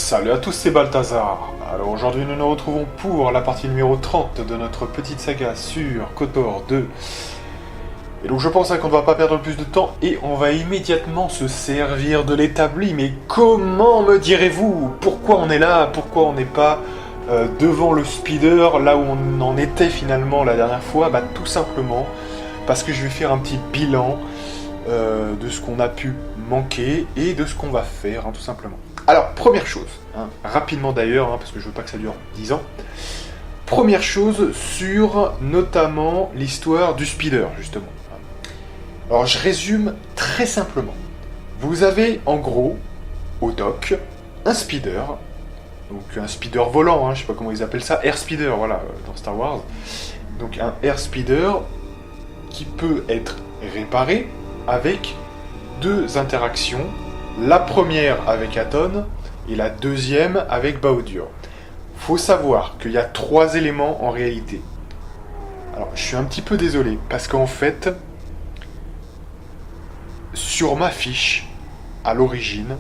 Salut à tous, c'est Balthazar. Alors aujourd'hui nous nous retrouvons pour la partie numéro 30 de notre petite saga sur KOTOR 2. Et donc je pense qu'on ne va pas perdre plus de temps et on va immédiatement se servir de l'établi. Mais comment me direz-vous? Pourquoi on est là? Pourquoi on n'est pas devant le speeder, là où on en était finalement la dernière fois? Bah tout simplement parce que je vais faire un petit bilan de ce qu'on a pu manquer et de ce qu'on va faire, tout simplement. Alors, première chose, rapidement d'ailleurs, parce que je veux pas que ça dure 10 ans. Première chose sur notamment l'histoire du speeder, justement. Alors, je résume très simplement. Vous avez en gros, au dock, un speeder, donc un speeder volant, je sais pas comment ils appellent ça, air speeder, voilà, dans Star Wars. Donc un air speeder qui peut être réparé avec deux interactions. La première avec Atton et la deuxième avec Bao-Dur. Faut savoir qu'il y a 3 éléments en réalité. Alors, je suis un petit peu désolé, parce qu'en fait, sur ma fiche, à l'origine,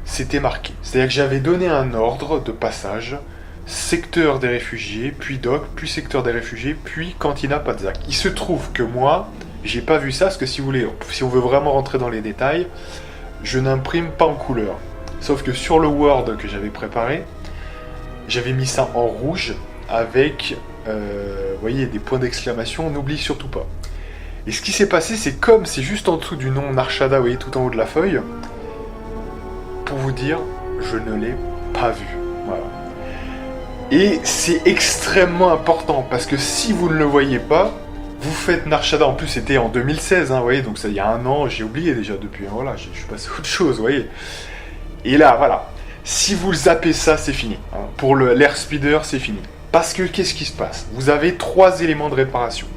c'était marqué. C'est-à-dire que j'avais donné un ordre de passage, secteur des réfugiés, puis dock, puis secteur des réfugiés, puis Cantina Padzak. Il se trouve que moi, j'ai pas vu ça, parce que si vous voulez, si on veut vraiment rentrer dans les détails, je n'imprime pas en couleur. Sauf que sur le Word que j'avais préparé, j'avais mis ça en rouge avec, vous voyez, des points d'exclamation, on n'oublie surtout pas. Et ce qui s'est passé, c'est comme c'est juste en dessous du nom Narshada, vous voyez, tout en haut de la feuille, pour vous dire, je ne l'ai pas vu. Voilà. Et c'est extrêmement important, parce que si vous ne le voyez pas, vous faites Narshada, en plus c'était en 2016, vous voyez, donc ça il y a un an, j'ai oublié déjà depuis, voilà, je suis passé à autre chose, vous voyez. Et là, voilà, si vous zappez ça, c'est fini. Pour l'air speeder, c'est fini. Parce que, qu'est-ce qui se passe? Vous avez 3 éléments de réparation.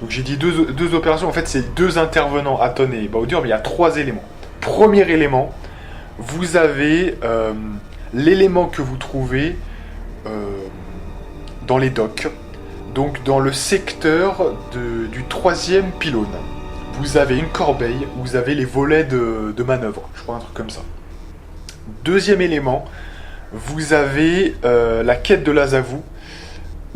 Donc j'ai dit deux opérations, en fait c'est 2 intervenants, Atton et Bao-Dur, mais il y a 3 éléments. Premier élément, vous avez l'élément que vous trouvez dans les docks. Donc dans le secteur du 3e pylône, vous avez une corbeille où vous avez les volets de manœuvre, je crois un truc comme ça. Deuxième élément, vous avez la quête de l'Azavu,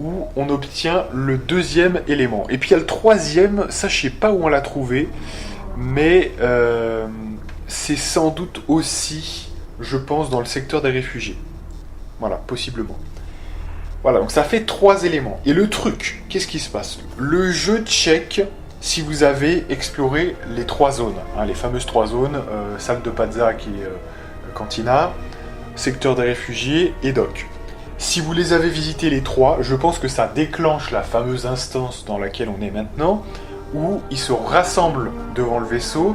où on obtient le 2e élément. Et puis il y a le 3e, ça je sais pas où on l'a trouvé, mais c'est sans doute aussi, je pense, dans le secteur des réfugiés. Voilà, possiblement. Voilà, donc ça fait 3 éléments. Et le truc, qu'est-ce qui se passe? Le jeu check si vous avez exploré les 3 zones, les fameuses 3 zones, salle de Padzak et Cantina, secteur des réfugiés et dock. Si vous les avez visités les 3, je pense que ça déclenche la fameuse instance dans laquelle on est maintenant, où ils se rassemblent devant le vaisseau,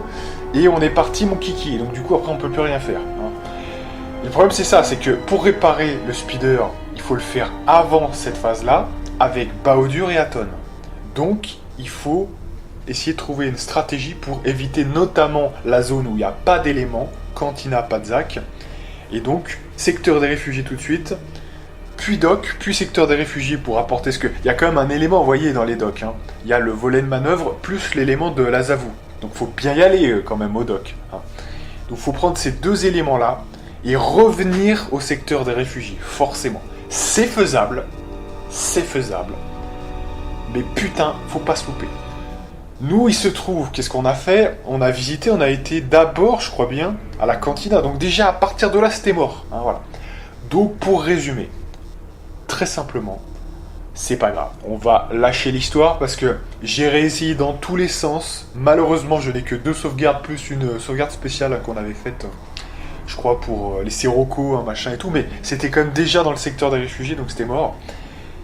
et on est parti mon kiki, donc du coup après on peut plus rien faire. Et le problème c'est ça, c'est que pour réparer le speeder, il faut le faire avant cette phase-là, avec Bao-Dur et Atton. Donc, il faut essayer de trouver une stratégie pour éviter notamment la zone où il n'y a pas d'éléments, Cantina Padzak, et donc, secteur des réfugiés tout de suite, puis dock, puis secteur des réfugiés pour apporter ce que... Il y a quand même un élément, vous voyez, dans les docks. Il y a le volet de manœuvre, plus l'élément de l'Azavu. Donc, il faut bien y aller quand même au dock. Donc, il faut prendre ces 2 éléments-là et revenir au secteur des réfugiés, forcément. C'est faisable, mais putain, faut pas se louper. Nous, il se trouve, qu'est-ce qu'on a fait? On a visité, on a été d'abord, je crois bien, à la cantina. Donc déjà, à partir de là, c'était mort. Voilà. Donc, pour résumer, très simplement, c'est pas grave. On va lâcher l'histoire parce que j'ai réessayé dans tous les sens. Malheureusement, je n'ai que 2 sauvegardes plus une sauvegarde spéciale qu'on avait faite... je crois pour les Sirocco, machin et tout, mais c'était quand même déjà dans le secteur des réfugiés, donc c'était mort.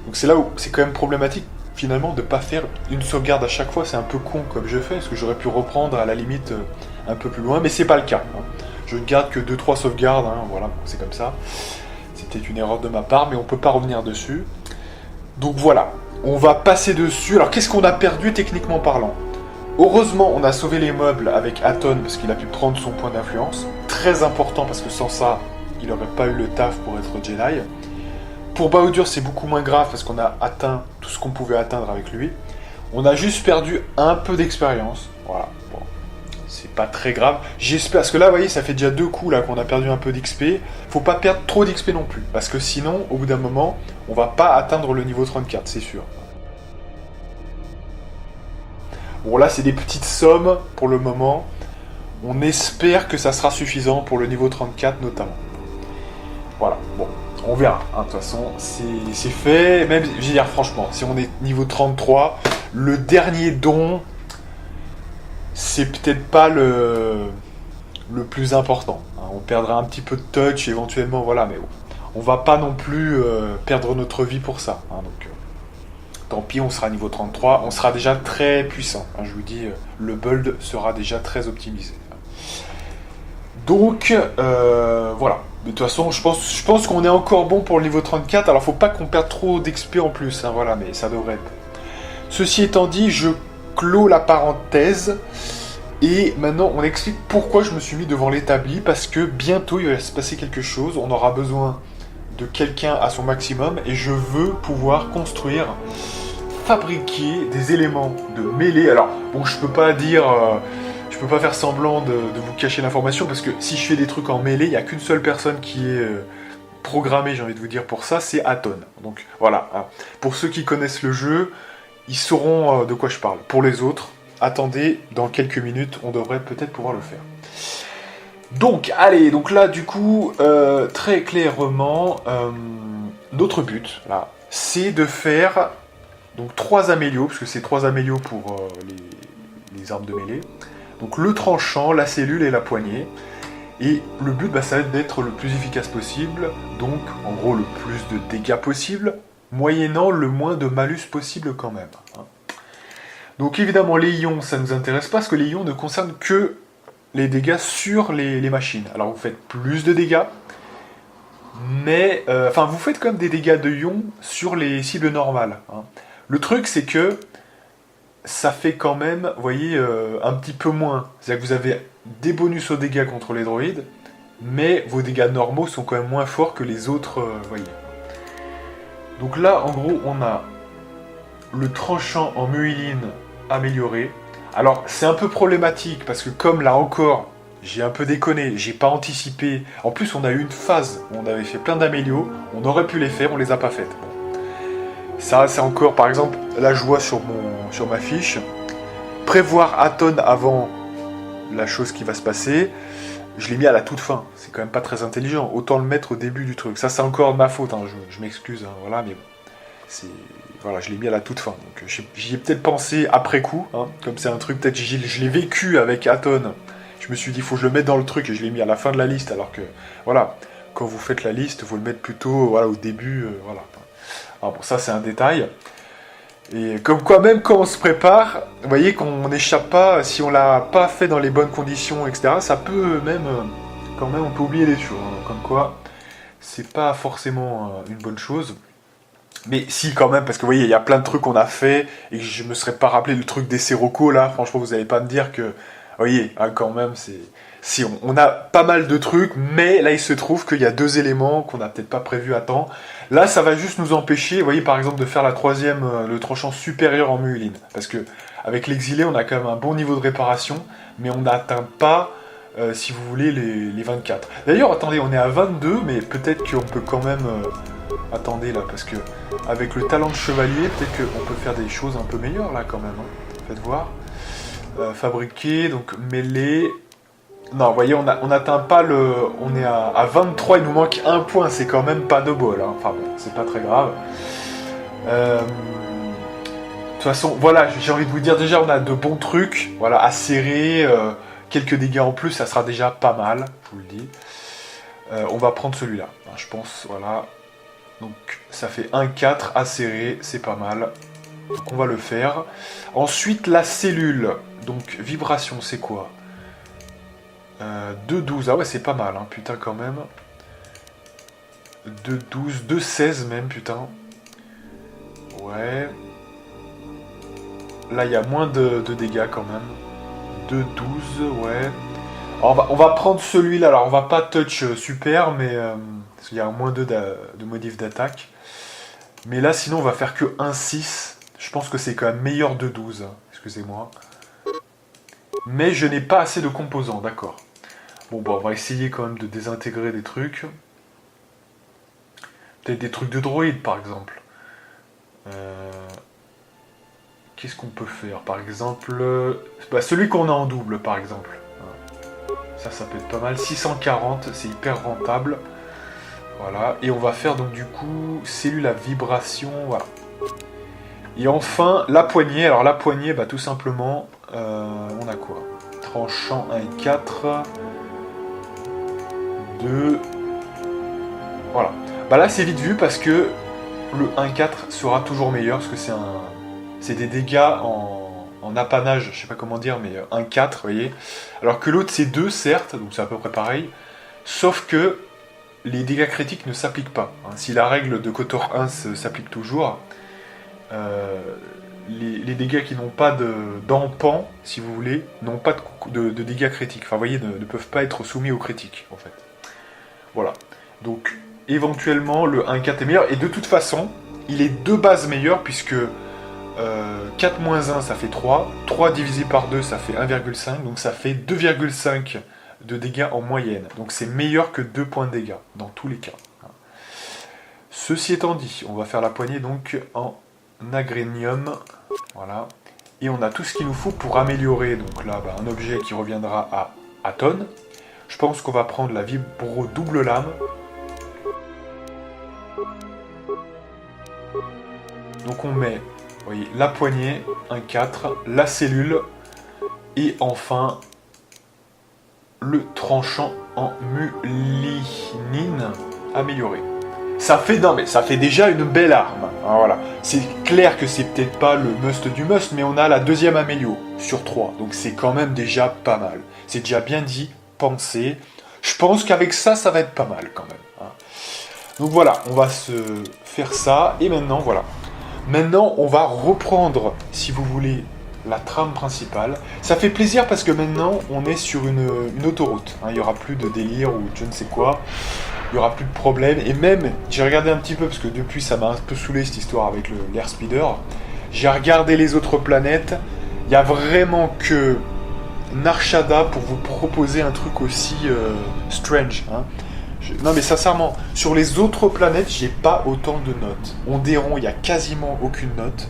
Donc c'est là où c'est quand même problématique, finalement, de pas faire une sauvegarde à chaque fois, c'est un peu con comme je fais, parce que j'aurais pu reprendre à la limite un peu plus loin, mais c'est pas le cas. Je ne garde que 2-3 sauvegardes, voilà, c'est comme ça. C'était une erreur de ma part, mais on peut pas revenir dessus. Donc voilà, on va passer dessus. Alors qu'est-ce qu'on a perdu techniquement parlant? Heureusement, on a sauvé les meubles avec Atton parce qu'il a pu prendre son point d'influence. Très important parce que sans ça, il n'aurait pas eu le taf pour être Jedi. Pour Bao-Dur, c'est beaucoup moins grave parce qu'on a atteint tout ce qu'on pouvait atteindre avec lui. On a juste perdu un peu d'expérience. Voilà. Bon. c'est pas très grave. J'espère, parce que là, vous voyez, ça fait déjà 2 coups là qu'on a perdu un peu d'XP. Faut pas perdre trop d'XP non plus, parce que sinon, au bout d'un moment, on va pas atteindre le niveau 34, c'est sûr. Bon, là, c'est des petites sommes pour le moment. On espère que ça sera suffisant pour le niveau 34 notamment. Voilà, bon, on verra. De toute façon, c'est fait. Même, je veux dire, franchement, si on est niveau 33, le dernier don, c'est peut-être pas le plus important. On perdra un petit peu de touch éventuellement, voilà, mais bon. On va pas non plus perdre notre vie pour ça. Donc, tant pis, on sera niveau 33, on sera déjà très puissant. Je vous dis, le build sera déjà très optimisé. Donc, voilà. De toute façon, je pense qu'on est encore bon pour le niveau 34. Alors, faut pas qu'on perde trop d'XP en plus. Voilà, mais ça devrait être bon. Ceci étant dit, je clôt la parenthèse. Et maintenant, on explique pourquoi je me suis mis devant l'établi. Parce que bientôt, il va se passer quelque chose. On aura besoin de quelqu'un à son maximum. Et je veux pouvoir construire, fabriquer des éléments de mêlée. Alors, bon, je peux pas dire... je peux pas faire semblant de vous cacher l'information, parce que si je fais des trucs en mêlée, il n'y a qu'une seule personne qui est programmée, j'ai envie de vous dire, pour ça, c'est Aton. Donc voilà, pour ceux qui connaissent le jeu, ils sauront de quoi je parle. Pour les autres, attendez, dans quelques minutes, on devrait peut-être pouvoir le faire. Donc, allez, donc là, du coup, très clairement, notre but, là, c'est de faire donc 3 amélios, parce que c'est 3 amélios pour les armes de mêlée. Donc le tranchant, la cellule et la poignée. Et le but, ça va être d'être le plus efficace possible. Donc, en gros, le plus de dégâts possible, moyennant le moins de malus possible quand même. Donc évidemment, les ions, ça ne nous intéresse pas, parce que les ions ne concernent que les dégâts sur les machines. Alors vous faites plus de dégâts, mais... vous faites quand même des dégâts de ions sur les cibles normales. Le truc, c'est que ça fait quand même, vous voyez, un petit peu moins. C'est-à-dire que vous avez des bonus aux dégâts contre les droïdes, mais vos dégâts normaux sont quand même moins forts que les autres, voyez. Donc là, en gros, on a le tranchant en muiline amélioré. Alors, c'est un peu problématique, parce que comme là encore, j'ai un peu déconné, j'ai pas anticipé. En plus, on a eu une phase où on avait fait plein d'amélios, on aurait pu les faire, on les a pas faites. Bon. Ça, c'est encore, par exemple, là je vois sur ma fiche, prévoir Aton avant la chose qui va se passer, je l'ai mis à la toute fin. C'est quand même pas très intelligent. Autant le mettre au début du truc. Ça, c'est encore de ma faute, je m'excuse, voilà, mais bon. Voilà, je l'ai mis à la toute fin. Donc j'y ai peut-être pensé après coup, comme c'est un truc, peut-être je l'ai vécu avec Aton. Je me suis dit, il faut que je le mette dans le truc, et je l'ai mis à la fin de la liste, alors que, voilà, quand vous faites la liste, il faut le mettre plutôt, voilà, au début, voilà. Alors bon, ça c'est un détail. Et comme quoi, même quand on se prépare, vous voyez qu'on n'échappe pas, si on l'a pas fait dans les bonnes conditions, etc., ça peut même, quand même, on peut oublier des choses. Comme quoi, c'est pas forcément une bonne chose. Mais si, quand même, parce que vous voyez, il y a plein de trucs qu'on a fait, et que je me serais pas rappelé le truc des Sirocco, là, franchement, vous allez pas me dire que, vous voyez, quand même, c'est... Si, on a pas mal de trucs, mais là, il se trouve qu'il y a 2 éléments qu'on n'a peut-être pas prévus à temps. Là, ça va juste nous empêcher, vous voyez, par exemple, de faire la 3e, le tranchant supérieur en mueline. Parce que avec l'exilé, on a quand même un bon niveau de réparation, mais on n'atteint pas, si vous voulez, les 24. D'ailleurs, attendez, on est à 22, mais peut-être qu'on peut quand même... attendez, là, parce que avec le talent de chevalier, peut-être qu'on peut faire des choses un peu meilleures, là, quand même. Faites voir. Fabriquer, donc mêler... Non, vous voyez, on n'atteint pas le... On est à 23, il nous manque 1 point, c'est quand même pas de bol. Enfin bon, c'est pas très grave. De toute façon, voilà, j'ai envie de vous dire, déjà, on a de bons trucs. Voilà, à serrer, quelques dégâts en plus, ça sera déjà pas mal, je vous le dis. On va prendre celui-là, je pense, voilà. Donc, ça fait 1-4 à serrer, c'est pas mal. Donc, on va le faire. Ensuite, la cellule. Donc, vibration, c'est quoi ? 2-12, ah ouais c'est pas mal, putain quand même. 2-12, 2-16 même, putain. Ouais. Là il y a moins de dégâts quand même. 2-12, ouais. Alors, on va prendre celui-là, alors on va pas touch super, mais parce qu'il y a un moins 2 de modif d'attaque. Mais là sinon on va faire que 1-6. Je pense que c'est quand même meilleur de 12, excusez-moi. Mais je n'ai pas assez de composants, d'accord. Bon, bah, on va essayer quand même de désintégrer des trucs. Peut-être des trucs de droïde, par exemple. Qu'est-ce qu'on peut faire? Par exemple, bah, celui qu'on a en double, par exemple. Ça peut être pas mal. 640, c'est hyper rentable. Voilà. Et on va faire donc du coup, cellule à vibration, voilà. Et enfin, la poignée. Alors la poignée, bah, tout simplement, on a quoi? Tranchant 1 et 4. 2. Voilà. Bah là, c'est vite vu parce que le 1-4 sera toujours meilleur parce que c'est des dégâts en apanage, je sais pas comment dire, mais 1-4, vous voyez. Alors que l'autre, c'est 2, certes, donc c'est à peu près pareil. Sauf que les dégâts critiques ne s'appliquent pas. Si la règle de Kotor 1 s'applique toujours, les dégâts qui n'ont pas d'empan, si vous voulez, n'ont pas de dégâts critiques. Enfin, vous voyez, ne peuvent pas être soumis aux critiques, en fait. Voilà. Donc, éventuellement, le 1-4 est meilleur. Et de toute façon, il est de base meilleur, puisque 4-1, ça fait 3. 3 divisé par 2, ça fait 1,5. Donc, ça fait 2,5 de dégâts en moyenne. Donc, c'est meilleur que 2 points de dégâts, dans tous les cas. Ceci étant dit, on va faire la poignée donc en agrénium. Voilà. Et on a tout ce qu'il nous faut pour améliorer. Donc là, bah, un objet qui reviendra à Aton. Je pense qu'on va prendre la vibro double lame. Donc on met, vous voyez, la poignée, 1-4, la cellule, et enfin le tranchant en mulinine amélioré. Ça fait, non mais ça fait déjà une belle arme. Alors voilà. C'est clair que c'est peut-être pas le must du must, mais on a la deuxième amélio sur 3. Donc c'est quand même déjà pas mal. C'est déjà bien dit, pensé. Je pense qu'avec ça, ça va être pas mal quand même. Donc voilà, on va se faire ça. Et maintenant, voilà. Maintenant, on va reprendre, si vous voulez, la trame principale. Ça fait plaisir parce que maintenant, on est sur une autoroute. Il n'y aura plus de délire ou je ne sais quoi. Il n'y aura plus de problème. Et même, j'ai regardé un petit peu, parce que depuis, ça m'a un peu saoulé cette histoire avec l'airspeeder. J'ai regardé les autres planètes. Il n'y a vraiment que Nar Shaddaa pour vous proposer un truc aussi strange. Non mais sincèrement, sur les autres planètes, j'ai pas autant de notes. Onderon, il y a quasiment aucune note.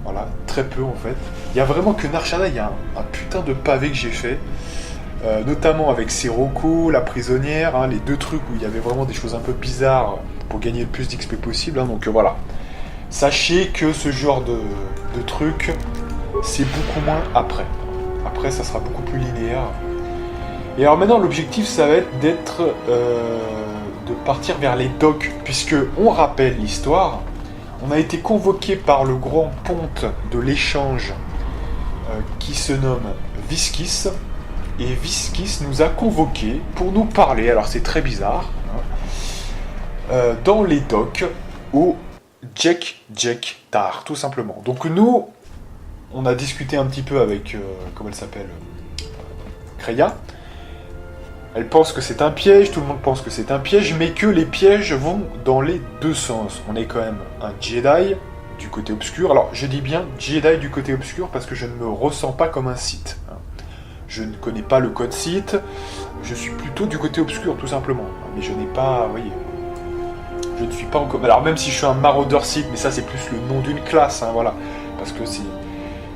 Voilà, très peu en fait. Il y a vraiment que Nar Shaddaa, il y a un putain de pavé que j'ai fait. Notamment avec Sirocco, la prisonnière, les deux trucs où il y avait vraiment des choses un peu bizarres pour gagner le plus d'XP possible. Donc voilà. Sachez que ce genre de truc, c'est beaucoup moins après. Après, ça sera beaucoup plus linéaire. Et alors maintenant, l'objectif, ça va être de partir vers les docks, puisque on rappelle l'histoire. On a été convoqué par le grand ponte de l'échange qui se nomme Visquis. Et Visquis nous a convoqués pour nous parler, alors c'est très bizarre, dans les docks au Jekk'Tar, tout simplement. Donc nous, on a discuté un petit peu avec, comment elle s'appelle, Kreia. Elle pense que c'est un piège, tout le monde pense que c'est un piège, mais que les pièges vont dans les deux sens. On est quand même un Jedi du côté obscur. Alors, je dis bien Jedi du côté obscur parce que je ne me ressens pas comme un Sith. Je ne connais pas le code Sith, je suis plutôt du côté obscur, tout simplement. Mais je n'ai pas, vous voyez, je ne suis pas encore... Alors, même si je suis un maraudeur Sith, mais ça, c'est plus le nom d'une classe, voilà. Parce que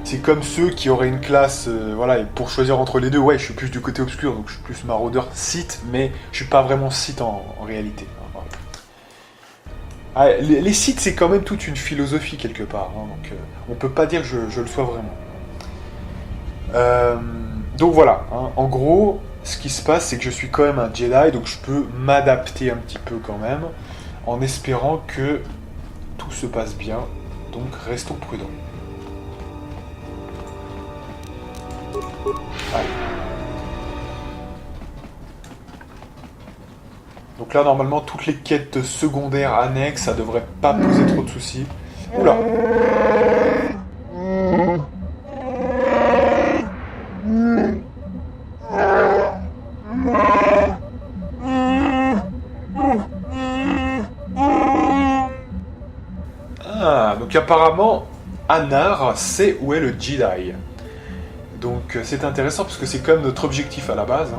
c'est comme ceux qui auraient une classe, voilà, et pour choisir entre les deux, ouais, je suis plus du côté obscur, donc je suis plus maraudeur Sith, mais je suis pas vraiment Sith en réalité. Voilà. Les Sith, c'est quand même toute une philosophie quelque part, donc on peut pas dire que je le sois vraiment. Donc voilà, en gros, ce qui se passe, c'est que je suis quand même un Jedi, donc je peux m'adapter un petit peu quand même, en espérant que tout se passe bien, donc restons prudents. Allez. Donc là, normalement, toutes les quêtes secondaires annexes, ça devrait pas poser trop de soucis. Oula! Ah, donc apparemment, Anar sait où est le Jedi. Donc Donc c'est intéressant parce que c'est quand même notre objectif à la base.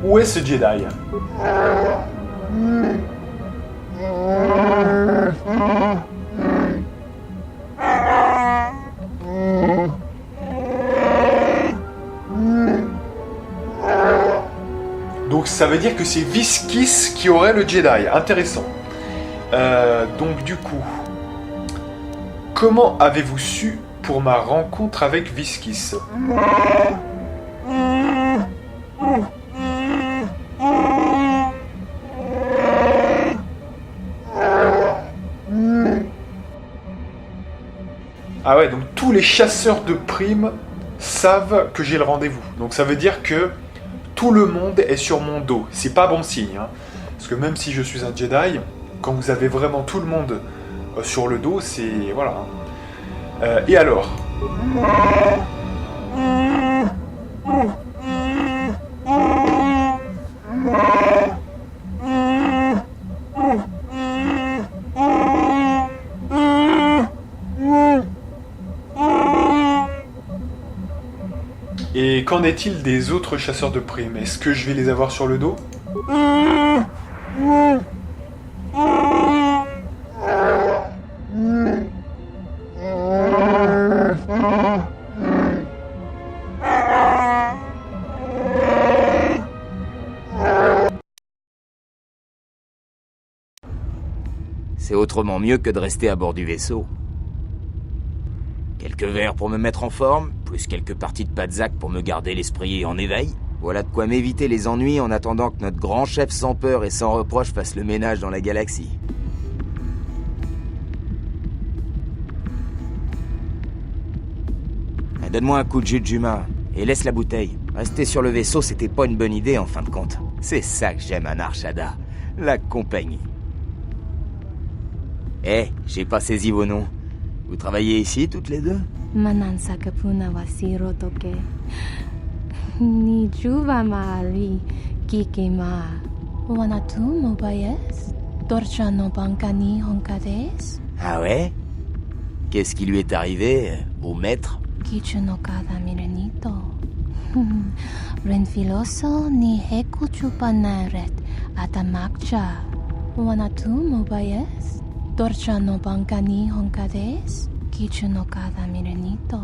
Où est ce Jedi? Donc ça veut dire que c'est Visquis qui aurait le Jedi. Intéressant. Donc du coup, comment avez-vous su pour ma rencontre avec Visquis? Ah ouais, donc tous les chasseurs de primes savent que j'ai le rendez-vous. Donc ça veut dire que tout le monde est sur mon dos. C'est pas bon signe, hein. Parce que même si je suis un Jedi, quand vous avez vraiment tout le monde sur le dos, c'est... voilà. Et alors? Et qu'en est-il des autres chasseurs de primes? Est-ce que je vais les avoir sur le dos? C'est autrement mieux que de rester à bord du vaisseau. Quelques verres pour me mettre en forme, plus quelques parties de Padzak pour me garder l'esprit en éveil. Voilà de quoi m'éviter les ennuis en attendant que notre grand chef sans peur et sans reproche fasse le ménage dans la galaxie. Donne-moi un coup de jus de jumin et laisse la bouteille. Rester sur le vaisseau, c'était pas une bonne idée en fin de compte. C'est ça que j'aime à Nar Shaddaa, la compagnie. J'ai pas saisi vos noms. Vous travaillez ici, toutes les deux? Manansa kapuna wasiro toke. Ni juba maari kikema. Wanatu mobayes. Dorcha no bankani honkades. Ah ouais? Qu'est-ce qui lui est arrivé au maître? Kichu no kada mirenito. Renfiloso ni heku chupanaret atamakcha. Wanatu mobayes. Dorcha no bankani honkades. Kichu no kada mirenito.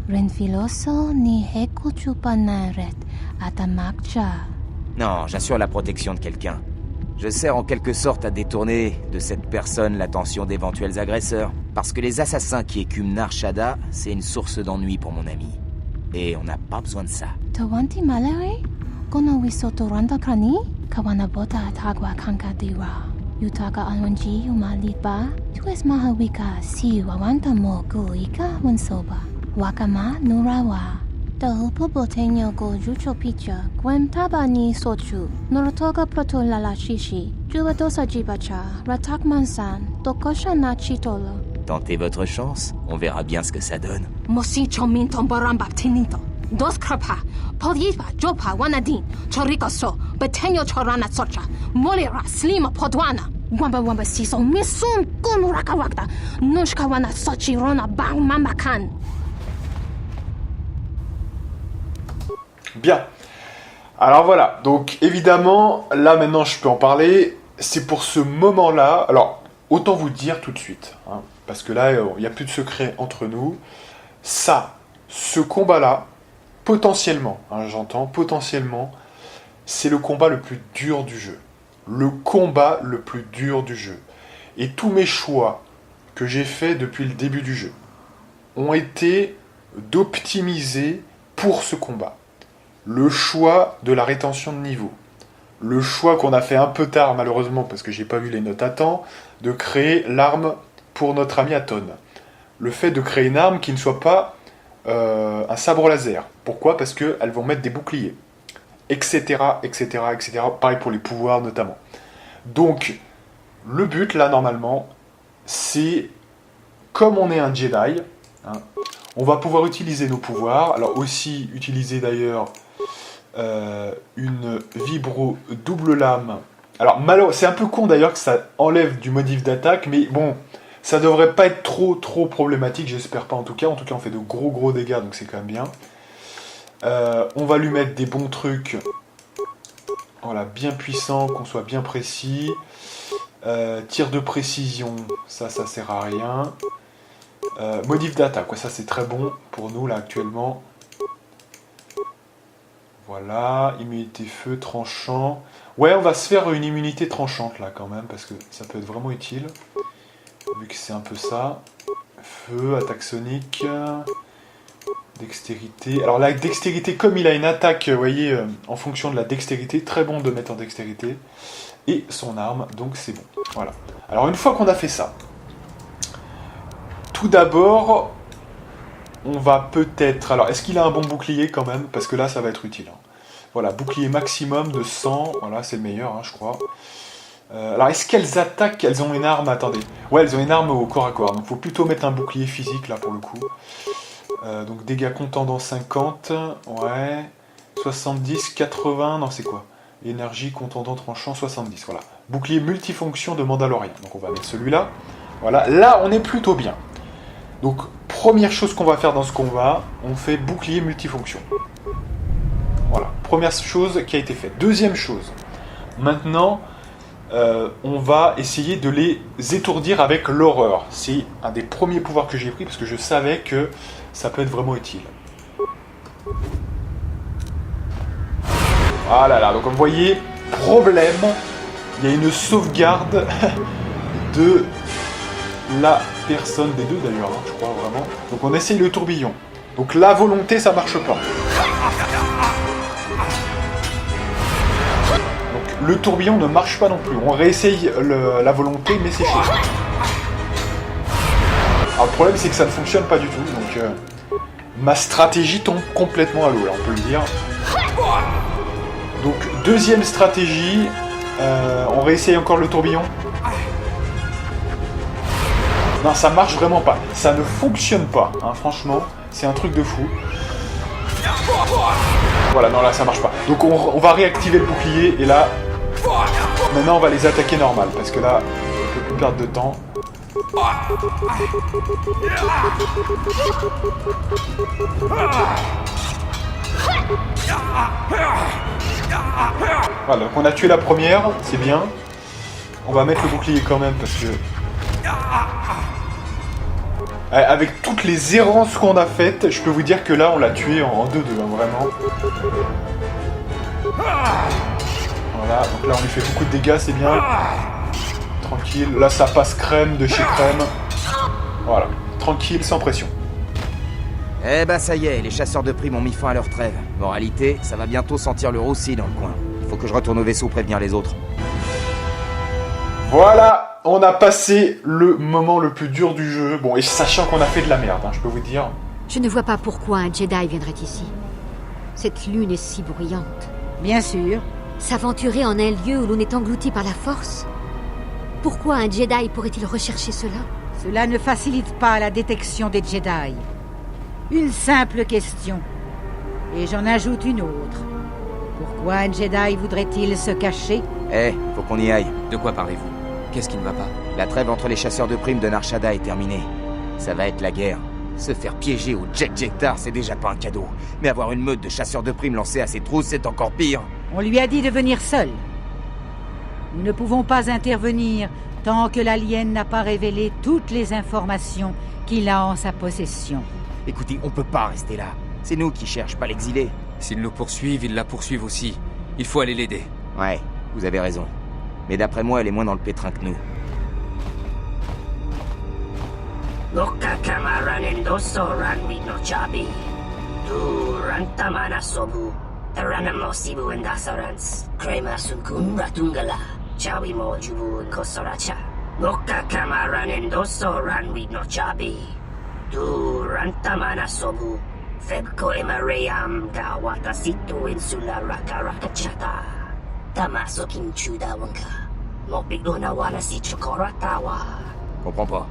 Renfiloso ni heku chupanaret atamakcha. Non, j'assure la protection de quelqu'un. Je sers en quelque sorte à détourner de cette personne l'attention d'éventuels agresseurs. Parce que les assassins qui écument Nar Shaddaa, c'est une source d'ennui pour mon ami. Et on n'a pas besoin de ça. Tawanti malare? Kono wisoto randa krani? Kawana bota atagwa kankadiwa. Yutaka alwanji umalipa. Tues mahawika si wawanta mo guika wansoba. Wakama nurawa. Tahupo boteño go jucho picha. Gwem taba ni sochu. Norotoga proto lala shishi. Jubadosa jibacha. Ratak mansan. Tokosha na chitolo. Tentez votre chance, on verra bien ce que ça donne. Mosi chomin tombaramba tinito. Dos krapa. Podyiba jopa wanadin. Chorika so. Beteño chorana socha. Molira slima podwana. Wamba wamba siso misum kun rakawakta. Nushka wana sochi rona bang mamakan. Bien. Alors voilà, donc évidemment, là maintenant je peux en parler. C'est pour ce moment-là. Alors, autant vous dire tout de suite, hein, parce que là, il n'y a plus de secret entre nous. Ce combat-là, potentiellement, hein, j'entends, potentiellement, c'est le combat le plus dur du jeu. Le combat le plus dur du jeu. Et tous mes choix que j'ai faits depuis le début du jeu ont été d'optimiser pour ce combat. Le choix de la rétention de niveau. Le choix qu'on a fait un peu tard, malheureusement, parce que j'ai pas vu les notes à temps, de créer l'arme pour notre ami Atton. Le fait de créer une arme qui ne soit pas un sabre laser. Pourquoi? Parce qu'elles vont mettre des boucliers. Etc, etc, etc. Pareil pour les pouvoirs, notamment. Donc, le but, là, normalement, c'est, comme on est un Jedi, hein, on va pouvoir utiliser nos pouvoirs. Alors, aussi, utiliser, d'ailleurs, une vibro double lame. Alors, c'est un peu con, d'ailleurs, que ça enlève du modif d'attaque, mais bon, Ça devrait pas être trop problématique, j'espère pas en tout cas. En tout cas, on fait de gros dégâts, donc c'est quand même bien. On va lui mettre des bons trucs. Voilà, bien puissants, qu'on soit bien précis. Tir de précision, ça sert à rien. Modif d'attaque, ça c'est très bon pour nous là actuellement. Voilà, immunité feu, tranchant. Ouais, on va se faire une immunité tranchante là quand même, parce que ça peut être vraiment utile. Vu que c'est un peu ça. Feu, attaque sonique. Dextérité. Alors la dextérité, comme il a une attaque, vous voyez, en fonction de la dextérité, très bon de mettre en dextérité. Et son arme, donc c'est bon. Voilà. Alors une fois qu'on a fait ça, tout d'abord, on va peut-être... Alors, est-ce qu'il a un bon bouclier quand même? Parce que là, ça va être utile. Voilà, bouclier maximum de 100. Voilà, c'est le meilleur, je crois. Alors, est-ce qu'elles attaquent? Elles ont une arme, attendez. Ouais, elles ont une arme au corps à corps. Donc, il faut plutôt mettre un bouclier physique, là, pour le coup. Donc, dégâts contendants 50. Ouais. 70, 80. Non, c'est quoi? Énergie, contendant, tranchant, 70. Voilà. Bouclier multifonction de Mandalorian. Donc, on va mettre celui-là. Voilà. Là, on est plutôt bien. Donc, première chose qu'on va faire dans ce combat, on fait bouclier multifonction. Voilà, première chose qui a été faite. Deuxième chose, maintenant, on va essayer de les étourdir avec l'horreur. C'est un des premiers pouvoirs que j'ai pris parce que je savais que ça peut être vraiment utile. Voilà, là, donc vous voyez, problème, il y a une sauvegarde de la personne, des deux d'ailleurs, je crois vraiment. Donc on essaye le tourbillon. Donc la volonté, ça marche pas. Donc le tourbillon ne marche pas non plus. On réessaye la volonté, mais c'est chiant. Alors le problème, c'est que ça ne fonctionne pas du tout. Donc ma stratégie tombe complètement à l'eau, là, on peut le dire. Donc deuxième stratégie, on réessaye encore le tourbillon. Non, ça marche vraiment pas. Ça ne fonctionne pas, franchement. C'est un truc de fou. Voilà, non, là, ça marche pas. Donc, on va réactiver le bouclier. Et là, maintenant, on va les attaquer normal. Parce que là, on peut plus perdre de temps. Voilà, donc on a tué la première. C'est bien. On va mettre le bouclier quand même parce que... Avec toutes les errances qu'on a faites, je peux vous dire que là, on l'a tué en 2-2, vraiment. Voilà, donc là, on lui fait beaucoup de dégâts, c'est bien. Tranquille, là, ça passe crème de chez crème. Voilà, tranquille, sans pression. Eh ben ça y est, les chasseurs de primes ont mis fin à leur trêve. Moralité, ça va bientôt sentir le roussi dans le coin. Il faut que je retourne au vaisseau prévenir les autres. Voilà, on a passé le moment le plus dur du jeu. Bon, et sachant qu'on a fait de la merde, je peux vous dire. Je ne vois pas pourquoi un Jedi viendrait ici. Cette lune est si bruyante. Bien sûr. S'aventurer en un lieu où l'on est englouti par la force? Pourquoi un Jedi pourrait-il rechercher cela? Cela ne facilite pas la détection des Jedi. Une simple question. Et j'en ajoute une autre. Pourquoi un Jedi voudrait-il se cacher? Faut qu'on y aille. De quoi parlez-vous? Qu'est-ce qui ne va pas? La trêve entre les chasseurs de primes de Nar Shaddaa est terminée. Ça va être la guerre. Se faire piéger au Jek-Jektar, c'est déjà pas un cadeau. Mais avoir une meute de chasseurs de primes lancée à ses trousses, c'est encore pire. On lui a dit de venir seul. Nous ne pouvons pas intervenir tant que l'alien n'a pas révélé toutes les informations qu'il a en sa possession. Écoutez, on peut pas rester là. C'est nous qui cherchent, pas l'exilé. S'ils nous poursuivent, ils la poursuivent aussi. Il faut aller l'aider. Ouais, vous avez raison. Mais d'après moi, elle est moins dans le pétrin que nous. Comprends pas.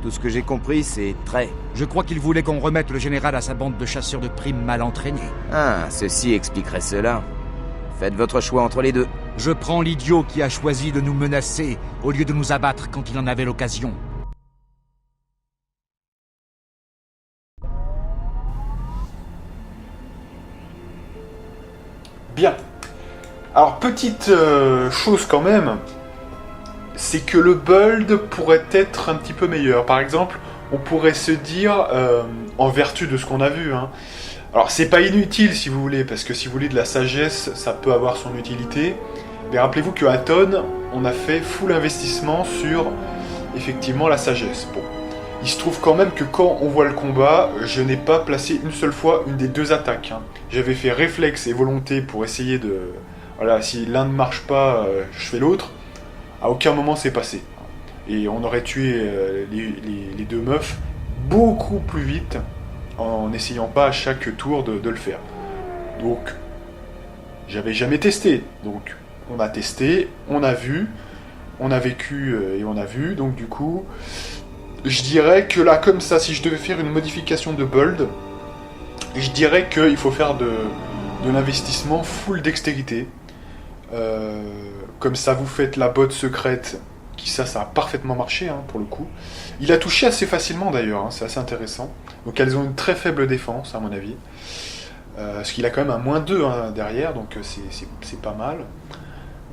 Tout ce que j'ai compris, c'est très... Je crois qu'il voulait qu'on remette le général à sa bande de chasseurs de primes mal entraînés. Ah, ceci expliquerait cela. Faites votre choix entre les deux. Je prends l'idiot qui a choisi de nous menacer au lieu de nous abattre quand il en avait l'occasion. Bien. Alors, petite chose quand même, c'est que le build pourrait être un petit peu meilleur. Par exemple, on pourrait se dire, en vertu de ce qu'on a vu, hein, alors c'est pas inutile si vous voulez, parce que si vous voulez de la sagesse, ça peut avoir son utilité. Mais rappelez-vous que Aton, on a fait full investissement sur, effectivement, la sagesse. Bon. Il se trouve quand même que quand on voit le combat, je n'ai pas placé une seule fois une des deux attaques. Hein. J'avais fait réflexe et volonté pour essayer de... Voilà, si l'un ne marche pas, je fais l'autre. À aucun moment c'est passé. Et on aurait tué les deux meufs beaucoup plus vite en n'essayant pas à chaque tour de le faire. Donc, j'avais jamais testé. Donc, on a testé, on a vu, on a vécu et on a vu. Donc, du coup... Je dirais que là, comme ça, si je devais faire une modification de build, je dirais qu'il faut faire de l'investissement full dextérité. Comme ça, vous faites la botte secrète, qui ça a parfaitement marché, hein, pour le coup. Il a touché assez facilement, d'ailleurs, hein, c'est assez intéressant. Donc elles ont une très faible défense, à mon avis. Parce qu'il a quand même un -2 hein, derrière, donc c'est pas mal.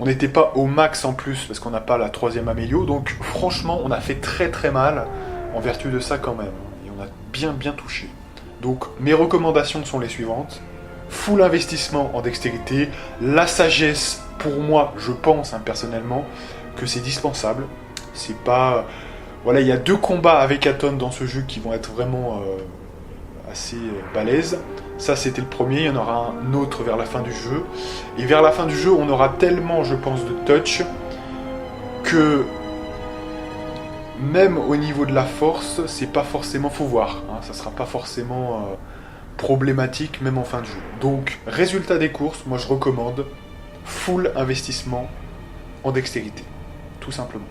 On n'était pas au max en plus, parce qu'on n'a pas la 3e amélio, donc franchement, on a fait très très mal, en vertu de ça quand même. Et on a bien touché. Donc, mes recommandations sont les suivantes. Full investissement en dextérité. La sagesse, pour moi, je pense, hein, personnellement, que c'est dispensable. C'est pas... Voilà, il y a 2 combats avec Aton dans ce jeu qui vont être vraiment assez balèzes. Ça, c'était le premier, il y en aura un autre vers la fin du jeu. Et vers la fin du jeu, on aura tellement, je pense, de touch que même au niveau de la force, c'est pas forcément, faut voir, hein, ça sera pas forcément problématique, même en fin de jeu. Donc, résultat des courses, moi je recommande full investissement en dextérité, tout simplement.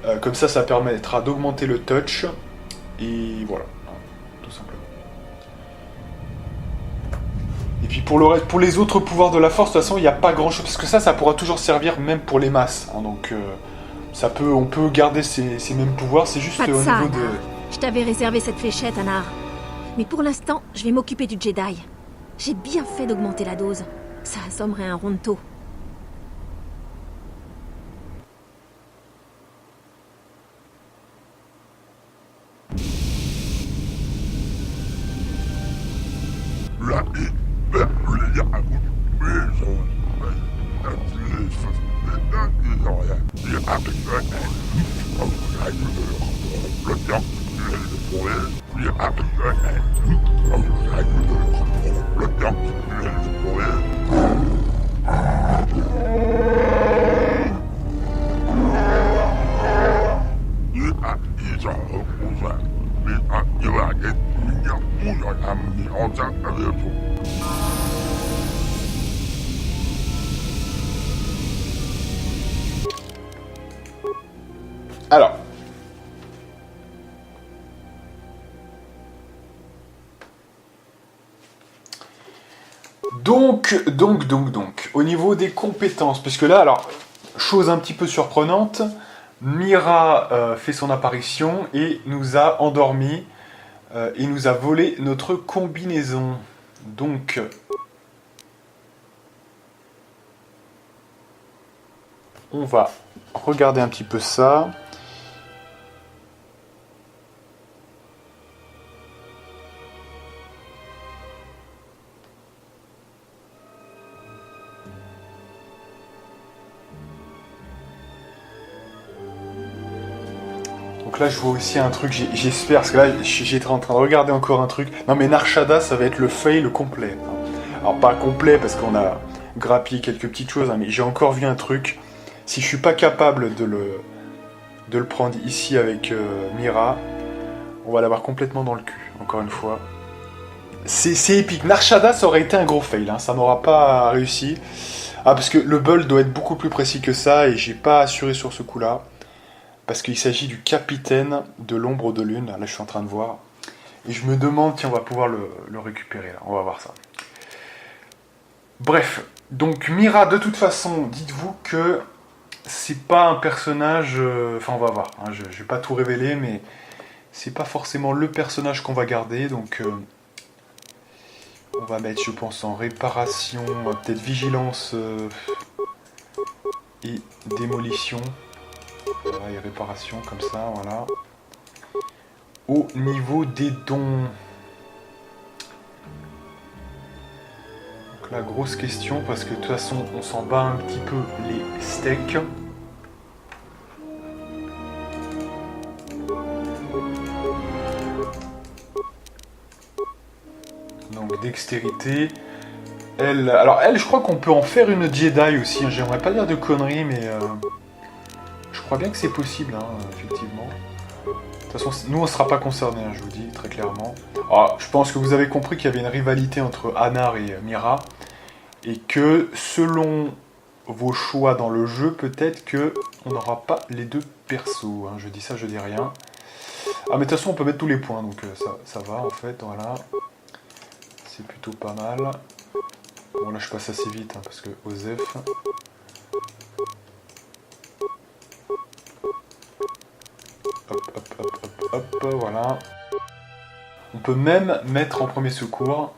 Voilà. Comme ça permettra d'augmenter le touch, et voilà, tout simplement. Et puis pour les autres pouvoirs de la force, de toute façon, il n'y a pas grand chose, parce que ça pourra toujours servir même pour les masses. Hein, donc, on peut garder ces mêmes pouvoirs, c'est juste Pas de au ça, niveau de... Anar. Je t'avais réservé cette fléchette, Anar. Mais pour l'instant, je vais m'occuper du Jedi. J'ai bien fait d'augmenter la dose. Ça assommerait un Ronto. Alors, donc, au niveau des compétences, puisque là, alors, chose un petit peu surprenante, Mira fait son apparition et nous a endormis et nous a volé notre combinaison. Donc, on va regarder un petit peu ça. Donc là, je vois aussi un truc, j'espère, parce que là, j'étais en train de regarder encore un truc. Non mais Nar Shaddaa, ça va être le fail complet. Alors pas complet, parce qu'on a grappillé quelques petites choses, hein, mais j'ai encore vu un truc. Si je suis pas capable de le prendre ici avec Mira, on va l'avoir complètement dans le cul, encore une fois. C'est épique. Nar Shaddaa, ça aurait été un gros fail, hein, ça n'aura pas réussi. Ah, parce que le build doit être beaucoup plus précis que ça, et j'ai pas assuré sur ce coup-là. Parce qu'il s'agit du capitaine de l'ombre de lune. Là, je suis en train de voir. Et je me demande, tiens, on va pouvoir le récupérer, là. On va voir ça. Bref. Donc, Mira, de toute façon, dites-vous que c'est pas un personnage... Enfin, on va voir. Hein, je vais pas tout révéler, mais c'est pas forcément le personnage qu'on va garder. Donc, On va mettre, je pense, en réparation, peut-être vigilance et démolition. Voilà, et réparation comme ça, voilà. Au niveau des dons. Donc la grosse question, parce que de toute façon, on s'en bat un petit peu les steaks. Donc dextérité. Elle, alors elle, je crois qu'on peut en faire une Jedi aussi. Hein. J'aimerais pas dire de conneries, mais je crois bien que c'est possible, hein, effectivement. De toute façon, nous on sera pas concernés, hein, je vous dis très clairement. Alors, je pense que vous avez compris qu'il y avait une rivalité entre Anar et Mira, et que selon vos choix dans le jeu, peut-être que on n'aura pas les deux persos. Hein. Je dis ça, je dis rien. Ah mais de toute façon, on peut mettre tous les points, donc ça va en fait, voilà. C'est plutôt pas mal. Bon là je passe assez vite hein, parce que Osef. Hop, voilà. On peut même mettre en premier secours.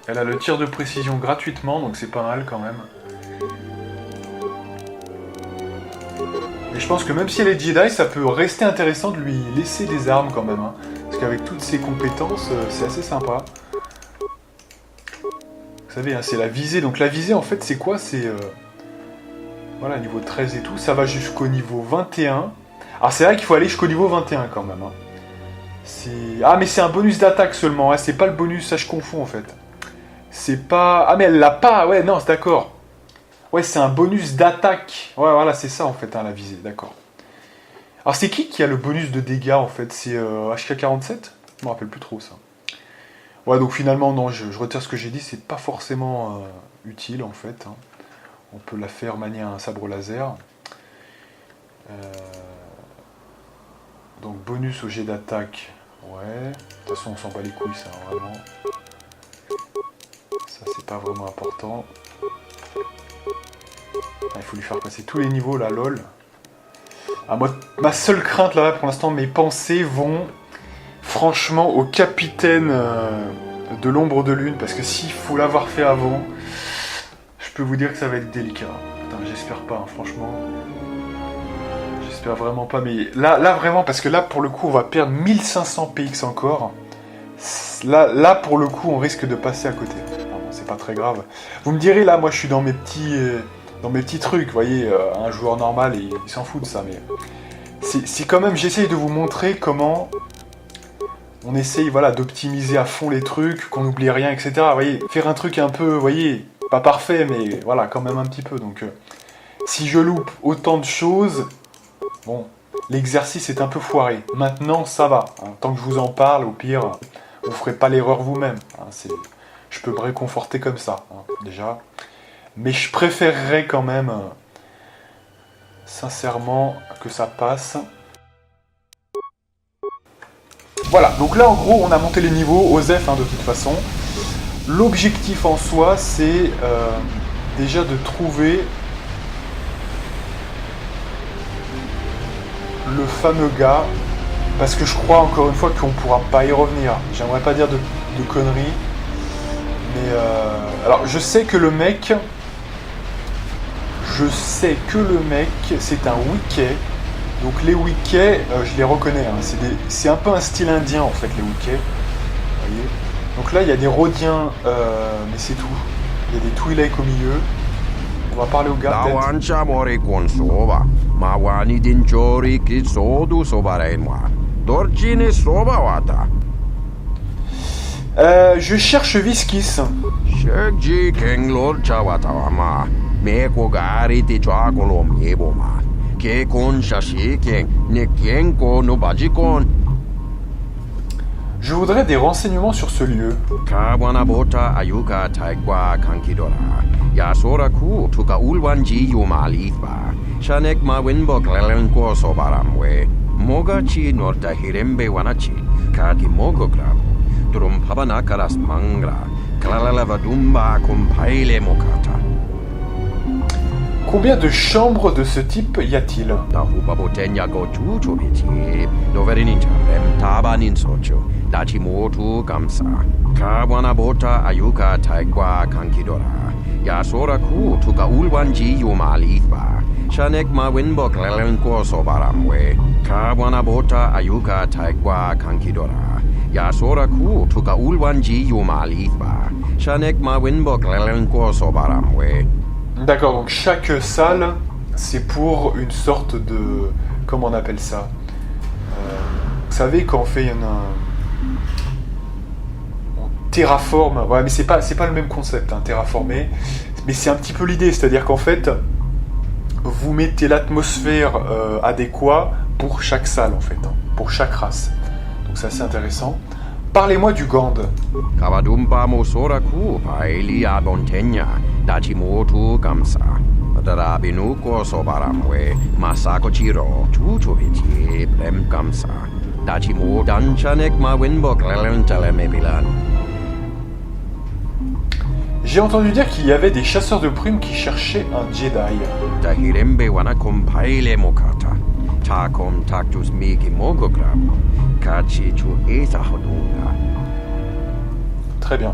Elle a le tir de précision gratuitement, donc c'est pas mal quand même. Mais je pense que même si elle est Jedi, ça peut rester intéressant de lui laisser des armes quand même. Hein. Parce qu'avec toutes ses compétences, c'est assez sympa. Vous savez, hein, c'est la visée. Donc la visée, en fait, c'est quoi? C'est... voilà, niveau 13 et tout. Ça va jusqu'au niveau 21. Alors c'est vrai qu'il faut aller jusqu'au niveau 21 quand même. Hein. Ah, mais c'est un bonus d'attaque seulement. Hein. C'est pas le bonus, ça je confonds en fait. C'est pas... Ah, mais elle l'a pas. Ouais, non, c'est d'accord. Ouais, c'est un bonus d'attaque. Ouais, voilà, c'est ça en fait, hein, la visée, d'accord. Alors c'est qui a le bonus de dégâts en fait? C'est HK47? Je me rappelle plus trop ça. Ouais, donc finalement, non, je retire ce que j'ai dit, c'est pas forcément utile en fait. Hein. On peut la faire manier un sabre laser. Donc bonus au jet d'attaque. Ouais. De toute façon, on s'en bat les couilles, ça, vraiment. Ça, c'est pas vraiment important. Il faut lui faire passer tous les niveaux là, lol. Ah, moi, ma seule crainte là, pour l'instant, mes pensées vont franchement au capitaine de l'ombre de lune, parce que s'il faut l'avoir fait avant, je peux vous dire que ça va être délicat. Putain, j'espère pas, hein, franchement. J'espère vraiment pas, mais là vraiment, parce que là pour le coup on va perdre 1500 PX encore. Là pour le coup on risque de passer à côté. Bon, c'est pas très grave. Vous me direz là, moi je suis dans mes petits trucs, vous voyez, un joueur normal il s'en fout de ça, mais c'est quand même, j'essaye de vous montrer comment on essaye, voilà, d'optimiser à fond les trucs, qu'on n'oublie rien, etc. Vous voyez, faire un truc un peu, vous voyez, pas parfait, mais voilà, quand même un petit peu. Donc si je loupe autant de choses, bon, l'exercice est un peu foiré. Maintenant, ça va. Hein. Tant que je vous en parle, au pire, vous ne ferez pas l'erreur vous-même. Hein. Je peux me réconforter comme ça, hein, déjà. Mais je préférerais quand même, sincèrement, que ça passe. Voilà, donc là, en gros, on a monté les niveaux, Osef, hein, de toute façon. L'objectif en soi, c'est déjà de trouver le fameux gars, parce que je crois encore une fois qu'on pourra pas y revenir. J'aimerais pas dire de conneries, mais alors je sais que le mec, c'est un Wookiee. Donc les Wookiee, je les reconnais, hein, c'est un peu un style indien en fait, les Wookiee. Vous voyez. Donc là il y a des Rhodiens, mais c'est tout. Il y a des Twi'lek au milieu. On va parler au gars peut-être. Je cherche Viskis. Je voudrais des renseignements sur ce lieu. Combien de chambres de ce type y a-t-il? Tahupa botenya go chuchu biti. Doverin charem tabanin socho. Dachi motu gamsa. Kawana bota ayuka taigwa kankidora. Yasora ku tuka ulwanji yumalithba. Shanek ma winbok lelenko sobaramwe. Kawana bota ayuka taigwa kankidora. Yasora ku tuka ulwanji yumalithba. Shanek ma winbok lelenko sobaramwe. D'accord, donc chaque salle, c'est pour une sorte de... Comment on appelle ça? Vous savez, quand on fait on terraforme... Ouais, mais c'est pas le même concept, hein, terraformer. Mais c'est un petit peu l'idée, c'est-à-dire qu'en fait, vous mettez l'atmosphère adéquate pour chaque salle, en fait, hein, pour chaque race. Donc c'est assez intéressant. Parlez-moi du Gand. Kavadumpa mosoraku paeli abontenya. Dachi motu gamsa. Darabinuko sobaramwe. Masako chiro. Chuchuviti prem gamsa. Dachi mo danchanek ma winbok lelentelemebilan. J'ai entendu dire qu'il y avait des chasseurs de primes qui cherchaient un Jedi. Tahirembe wanakum paile mokata. Takom taktus miki mogograb. Kachi chu etahodunga. Très bien.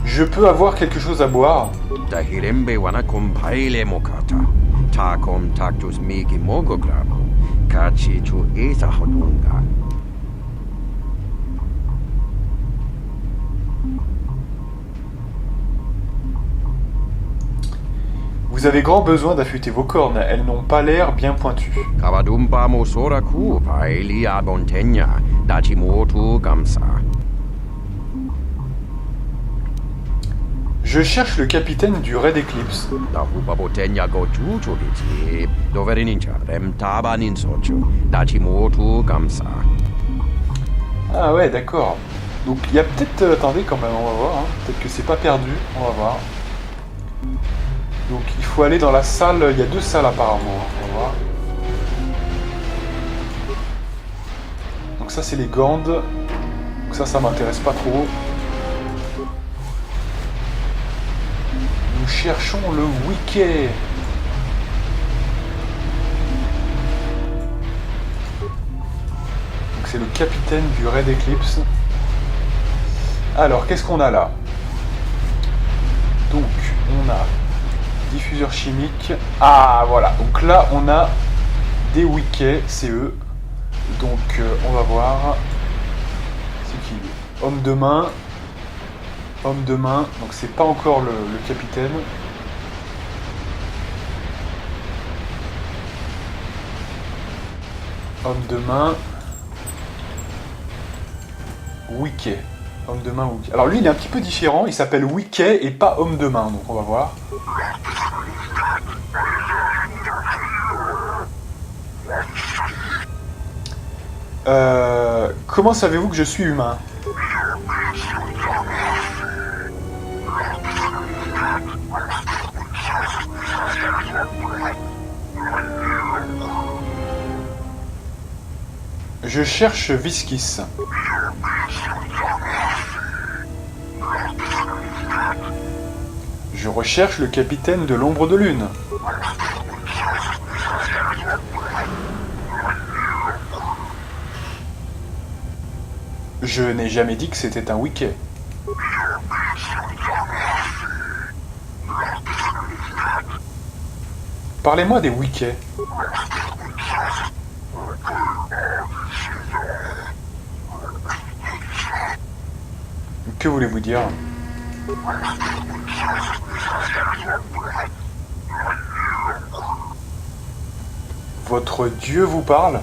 Je peux avoir quelque chose à boire? Tahirembe wanakum paile mokata. Takom taktus miki mogograb. Kachi chu etahodunga. Vous avez grand besoin d'affûter vos cornes, elles n'ont pas l'air bien pointues. Kavadumpa mosoraku paeli abontenya. Dachi motu gamsa. Je cherche le capitaine du Red Eclipse. Tahupa botenya go chuchuviti. Doverin charem tabanin socho. Dachi motu gamsa. Ah ouais, d'accord. Donc il y a peut-être... attendez quand même, on va voir. Hein. Peut-être que c'est pas perdu, on va voir. Donc il faut aller dans la salle, il y a 2 salles apparemment, on va voir. Donc ça c'est les Gand. Donc ça m'intéresse pas trop. Nous cherchons le Wiki. Donc c'est le capitaine du Red Eclipse. Alors qu'est-ce qu'on a là? Donc on a diffuseur chimique. Ah voilà, donc là on a des Wiki, c'est eux. Donc on va voir. C'est qui? Homme de main. Homme de main, donc c'est pas encore le capitaine. Homme de main. Wiki. Homme de main Wiki. Alors lui il est un petit peu différent, il s'appelle Wiki et pas homme de main, donc on va voir. Comment savez-vous que je suis humain? Je cherche Viskis. Je recherche le capitaine de l'ombre de lune. Je n'ai jamais dit que c'était un Wiki. Parlez-moi des Wiki. Que voulez-vous dire? Votre Dieu vous parle?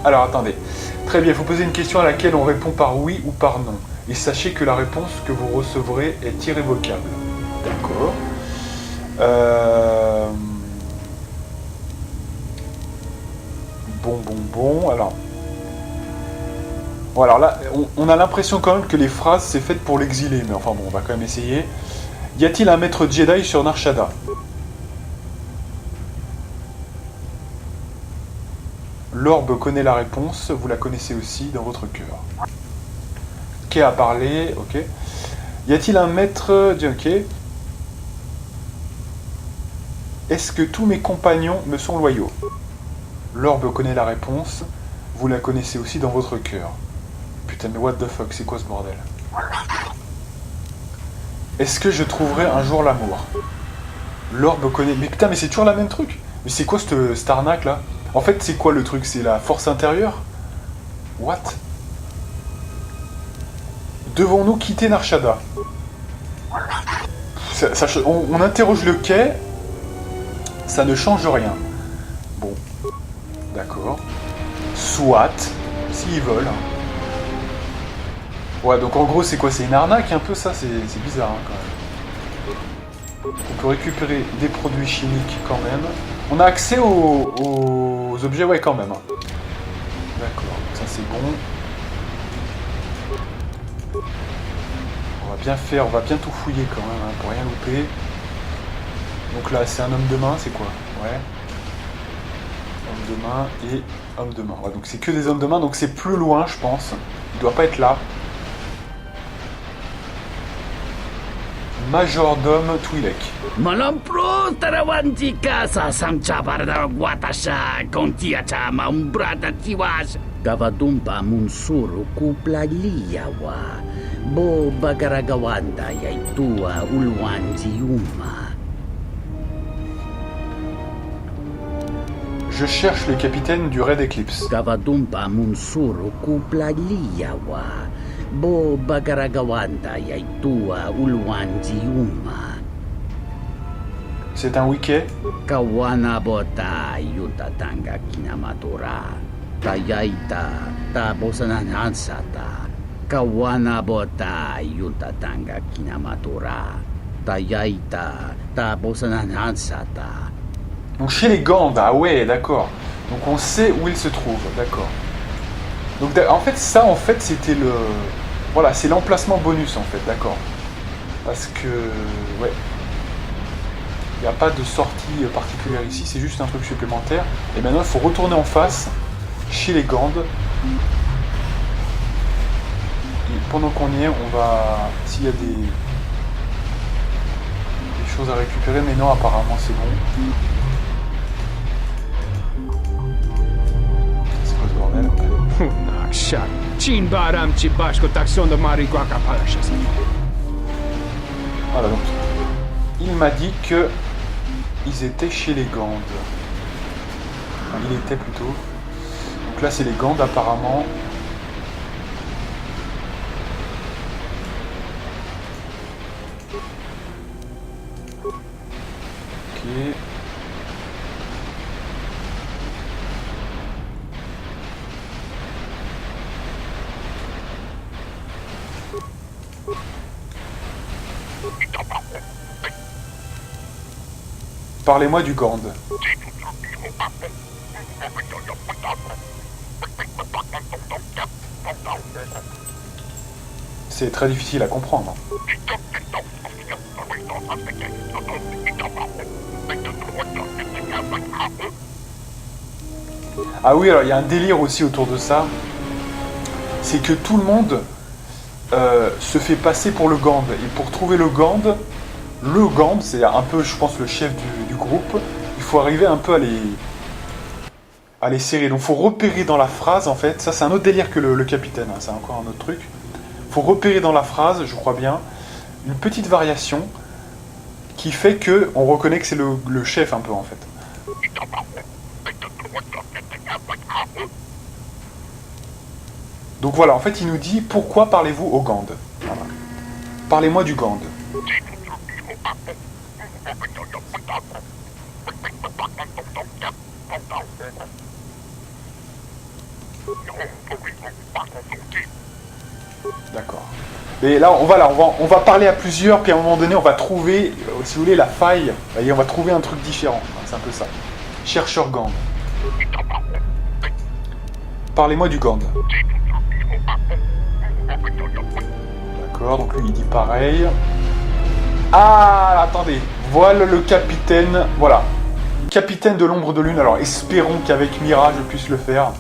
Alors attendez. Très bien, il faut poser une question à laquelle on répond par oui ou par non. Et sachez que la réponse que vous recevrez est irrévocable. D'accord. Bon. Alors. Bon, alors là, on a l'impression quand même que les phrases, c'est fait pour l'exilé. Mais enfin bon, on va quand même essayer. Y a-t-il un maître Jedi sur Nar Shaddaa? L'orbe connaît la réponse, vous la connaissez aussi dans votre cœur. Kay a parlé, ok. Y a-t-il un maître... Ok. Est-ce que tous mes compagnons me sont loyaux? L'orbe connaît la réponse, vous la connaissez aussi dans votre cœur. Putain, mais what the fuck, c'est quoi ce bordel? Est-ce que je trouverai un jour l'amour? L'orbe connaît... Mais putain, mais c'est toujours la même truc. Mais c'est quoi cette arnaque là? En fait, c'est quoi le truc? C'est la force intérieure? What? Devons-nous quitter Narshada? On interroge le quai, ça ne change rien. Bon, d'accord. Soit, s'ils veulent. Ouais, donc en gros, c'est quoi? C'est une arnaque un peu ça? C'est bizarre hein, quand même. On peut récupérer des produits chimiques quand même. On a accès aux objets, ouais, quand même. D'accord, ça c'est bon. On va bien faire, on va bien tout fouiller quand même, hein, pour rien louper. Donc là, c'est un homme de main, c'est quoi? Ouais. Homme de main et homme de main. Ouais, donc c'est que des hommes de main, donc c'est plus loin, je pense. Il doit pas être là. Majordome Twi'lek. Malampro tarawantika sa samchabarda watasha kontiacha maumbrada tiwas gavadumpa munsuru kuplaliyawa bo bagaragawanda yaitua ulwanziuma. Je cherche le capitaine du Red Eclipse. Gavadumpa munsuru kuplaliyawa bo bagaragawanda yaitua ulwanziuma. C'est un wiki. Kawana bota yutatanga kinamatora. Tayaita tabosanan hansata. Kawana bota yutatanga kinamatora. Tayaita tabosanan hansata. Donc chez les Gand, ah ouais, d'accord. Donc on sait où il se trouve, d'accord. Donc en fait, ça, en fait, c'était le... Voilà, c'est l'emplacement bonus, en fait, d'accord. Parce que... Ouais. Il n'y a pas de sortie particulière ici, c'est juste un truc supplémentaire. Et maintenant, il faut retourner en face, chez les Gand. Et pendant qu'on y est, on va... S'il y a des choses à récupérer, mais non, apparemment, c'est bon. C'est quoi ce bordel? Nakshak. Chinbaram Chibashko Taxon de Mariguaka Palachas. Voilà, donc il m'a dit que ils étaient chez les Gand. Enfin, il était plutôt. Donc là c'est les Gand apparemment. Ok. Parlez-moi du Gand. C'est très difficile à comprendre. Ah oui, alors il y a un délire aussi autour de ça. C'est que tout le monde se fait passer pour le Gand. Et pour trouver le Gand, c'est un peu, je pense, le chef du groupe, il faut arriver un peu à les serrer. Donc il faut repérer dans la phrase, en fait, ça c'est un autre délire que le capitaine, hein, c'est encore un autre truc. Il faut repérer dans la phrase, je crois bien, une petite variation qui fait que on reconnaît que c'est le chef un peu, en fait. Donc voilà, en fait il nous dit, pourquoi parlez-vous au Gand? Voilà. Parlez-moi du Gand. D'accord. Mais là, on va parler à plusieurs, puis à un moment donné, on va trouver, si vous voulez, la faille, et on va trouver un truc différent. C'est un peu ça. Chercheur Gand. Parlez-moi du Gand. D'accord, donc lui il dit pareil. Ah, attendez, voilà le capitaine, voilà. Capitaine de l'ombre de lune. Alors espérons qu'avec Mira je puisse le faire.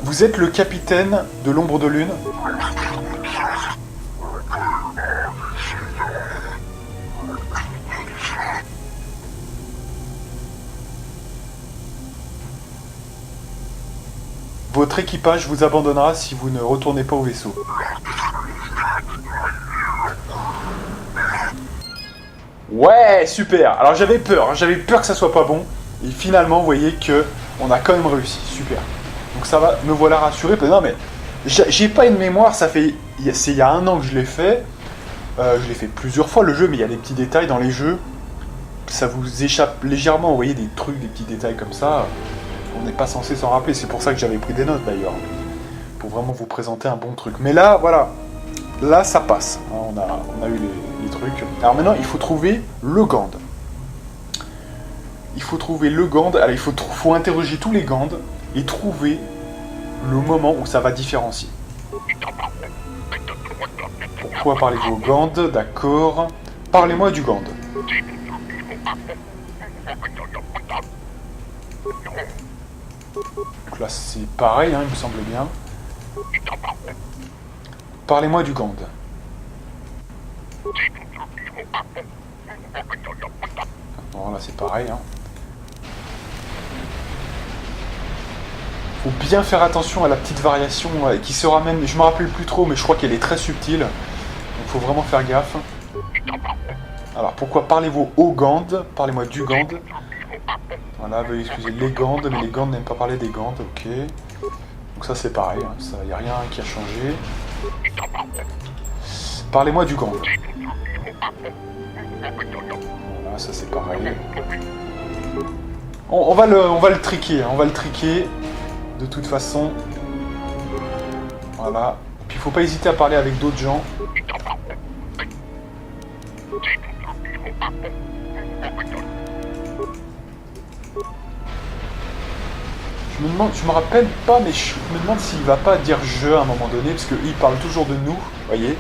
Vous êtes le capitaine de l'ombre de lune. Votre équipage vous abandonnera si vous ne retournez pas au vaisseau. Ouais, super. Alors j'avais peur que ça soit pas bon. Et finalement, vous voyez que on a quand même réussi. Super. Donc ça va, me voilà rassuré. Non mais, j'ai pas une mémoire, c'est il y a 1 an que je l'ai fait. Je l'ai fait plusieurs fois le jeu, mais il y a des petits détails dans les jeux. Ça vous échappe légèrement, vous voyez, des trucs, des petits détails comme ça. On n'est pas censé s'en rappeler, c'est pour ça que j'avais pris des notes d'ailleurs. Pour vraiment vous présenter un bon truc. Mais là, voilà. Là, ça passe. On a eu les trucs. Alors maintenant, il faut trouver le Gand. Il faut trouver le Gand. Alors, il faut interroger tous les Gand et trouver le moment où ça va différencier. Pourquoi parlez-vous au Gand? D'accord. Parlez-moi du Gand. Donc là, c'est pareil, hein, il me semble bien. Parlez-moi du Gand. Bon, là, c'est pareil. Hein. Faut bien faire attention à la petite variation qui se ramène. Je me rappelle plus trop, mais je crois qu'elle est très subtile. Donc, faut vraiment faire gaffe. Alors, pourquoi parlez-vous au Gand? Parlez-moi du Gand. Voilà, veuillez excuser les Gand, mais les Gand n'aiment pas parler des Gand, ok. Donc ça c'est pareil, hein, il n'y a rien qui a changé. Parlez-moi du Gand. Voilà, ça c'est pareil. On va le triquer, hein, on va le triquer de toute façon. Voilà. Et puis il faut pas hésiter à parler avec d'autres gens. Je me rappelle pas, mais je me demande s'il va pas dire je à un moment donné, parce qu'il parle toujours de nous, vous voyez.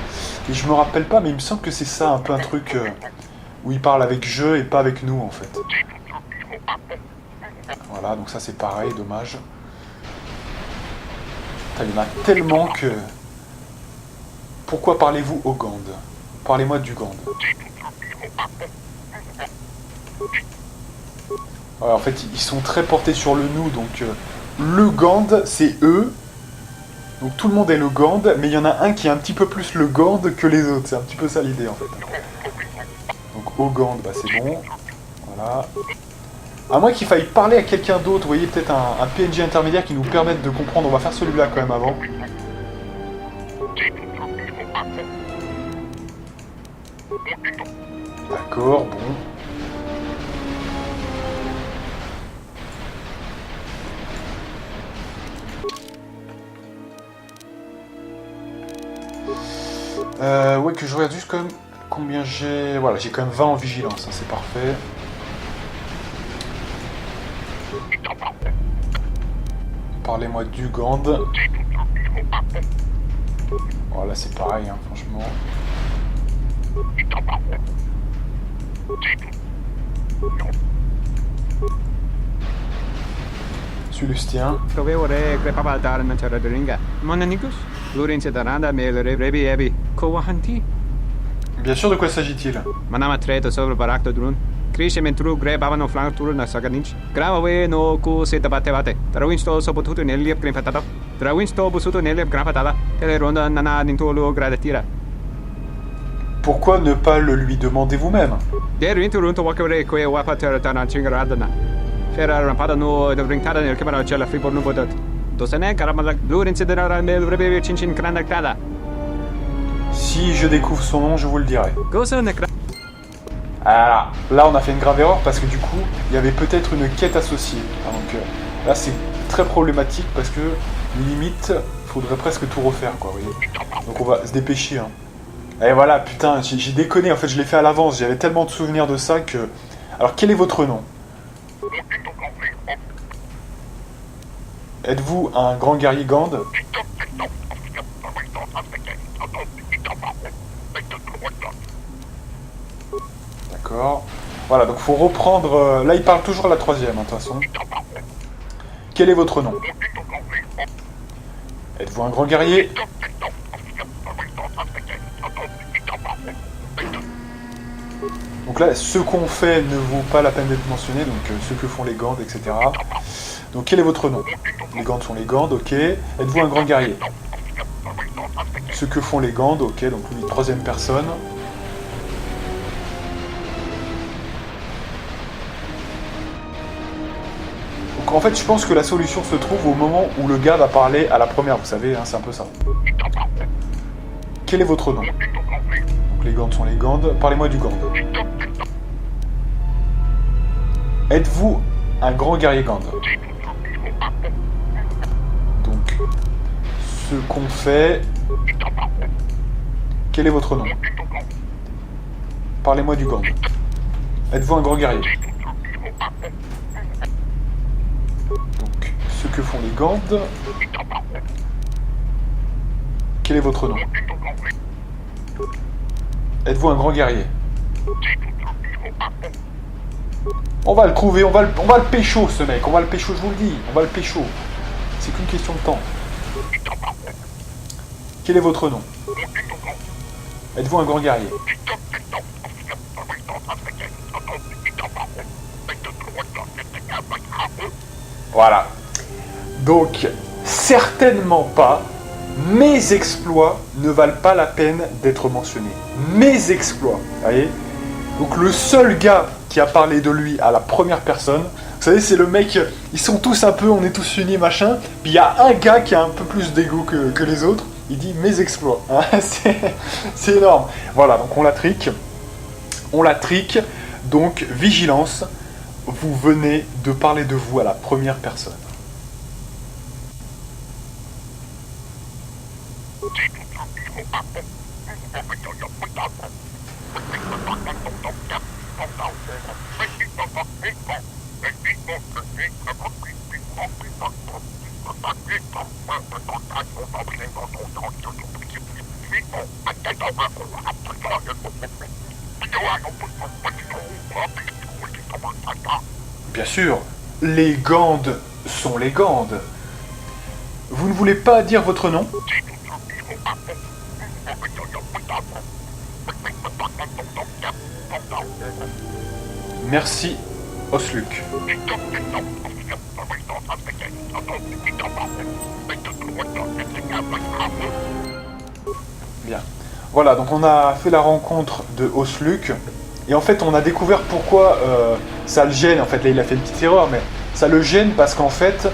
Et je me rappelle pas, mais il me semble que c'est ça, un peu un truc où il parle avec je et pas avec nous, en fait. Voilà, donc ça c'est pareil, dommage. Putain, il y en a tellement que... Pourquoi parlez-vous au Gand? Parlez-moi du Gand. Ouais, en fait, ils sont très portés sur le nous, donc le Gand, c'est eux. Donc tout le monde est le Gand, mais il y en a un qui est un petit peu plus le Gand que les autres. C'est un petit peu ça l'idée, en fait. Donc au Gand, bah c'est bon. Voilà. À moins qu'il faille parler à quelqu'un d'autre, vous voyez, peut-être un PNJ intermédiaire qui nous permette de comprendre. On va faire celui-là quand même avant. D'accord, bon. Ouais, que je regarde juste quand même combien j'ai... Voilà, j'ai quand même 20 en vigilance, hein, c'est parfait. Parlez-moi du Gand. Voilà, c'est pareil, hein, franchement. Sulustien. Bien sûr, de quoi s'agit-il? Pourquoi ne pas le lui demander vous-même? Si je découvre son nom, je vous le dirai. Ah, là, on a fait une grave erreur parce que du coup, il y avait peut-être une quête associée. Donc là, c'est très problématique parce que limite, il faudrait presque tout refaire, quoi. Vous voyez. Donc on va se dépêcher. Hein. Et voilà, putain, j'ai déconné. En fait, je l'ai fait à l'avance. J'avais tellement de souvenirs de ça que. Alors, quel est votre nom? Êtes-vous un grand guerrier Gand? Voilà, donc faut reprendre... là, il parle toujours la troisième, hein, de toute façon. Quel est votre nom? Êtes-vous un grand guerrier? Donc là, ce qu'on fait ne vaut pas la peine d'être mentionné, donc ce que font les Gandes, etc. Donc quel est votre nom? Les Gandes sont les Gandes, ok. Êtes-vous un grand guerrier? Ce que font les Gandes, ok, donc lui, troisième personne. Donc en fait, je pense que la solution se trouve au moment où le gars va parler à la première, vous savez, hein, c'est un peu ça. Quel est votre nom? Donc les Gandes sont les Gandes, parlez-moi du Gande. Êtes-vous un grand guerrier Gande? Donc, ce qu'on fait... Quel est votre nom? Parlez-moi du Gande. Êtes-vous un grand guerrier? Donc, ce que font les Gandes... Quel est votre nom? Êtes-vous un grand guerrier? On va le trouver, on va le pécho ce mec, on va le pécho, je vous le dis, on va le pécho. C'est qu'une question de temps. Quel est votre nom? Êtes-vous un grand guerrier? Voilà. Donc, certainement pas, mes exploits ne valent pas la peine d'être mentionnés. Mes exploits, vous voyez? Donc le seul gars qui a parlé de lui à la première personne, vous savez, c'est le mec, ils sont tous un peu, on est tous unis, machin, puis il y a un gars qui a un peu plus d'ego que les autres, il dit mes exploits. Hein, c'est énorme. Voilà, donc on la trique, donc vigilance, vous venez de parler de vous à la première personne. Bien sûr, les Gandes sont les Gandes. Vous ne voulez pas dire votre nom? Merci, Osluk. Bien. Voilà, donc on a fait la rencontre de Osluk. Et en fait, on a découvert pourquoi ça le gêne. En fait, là, il a fait une petite erreur, mais ça le gêne parce qu'en fait,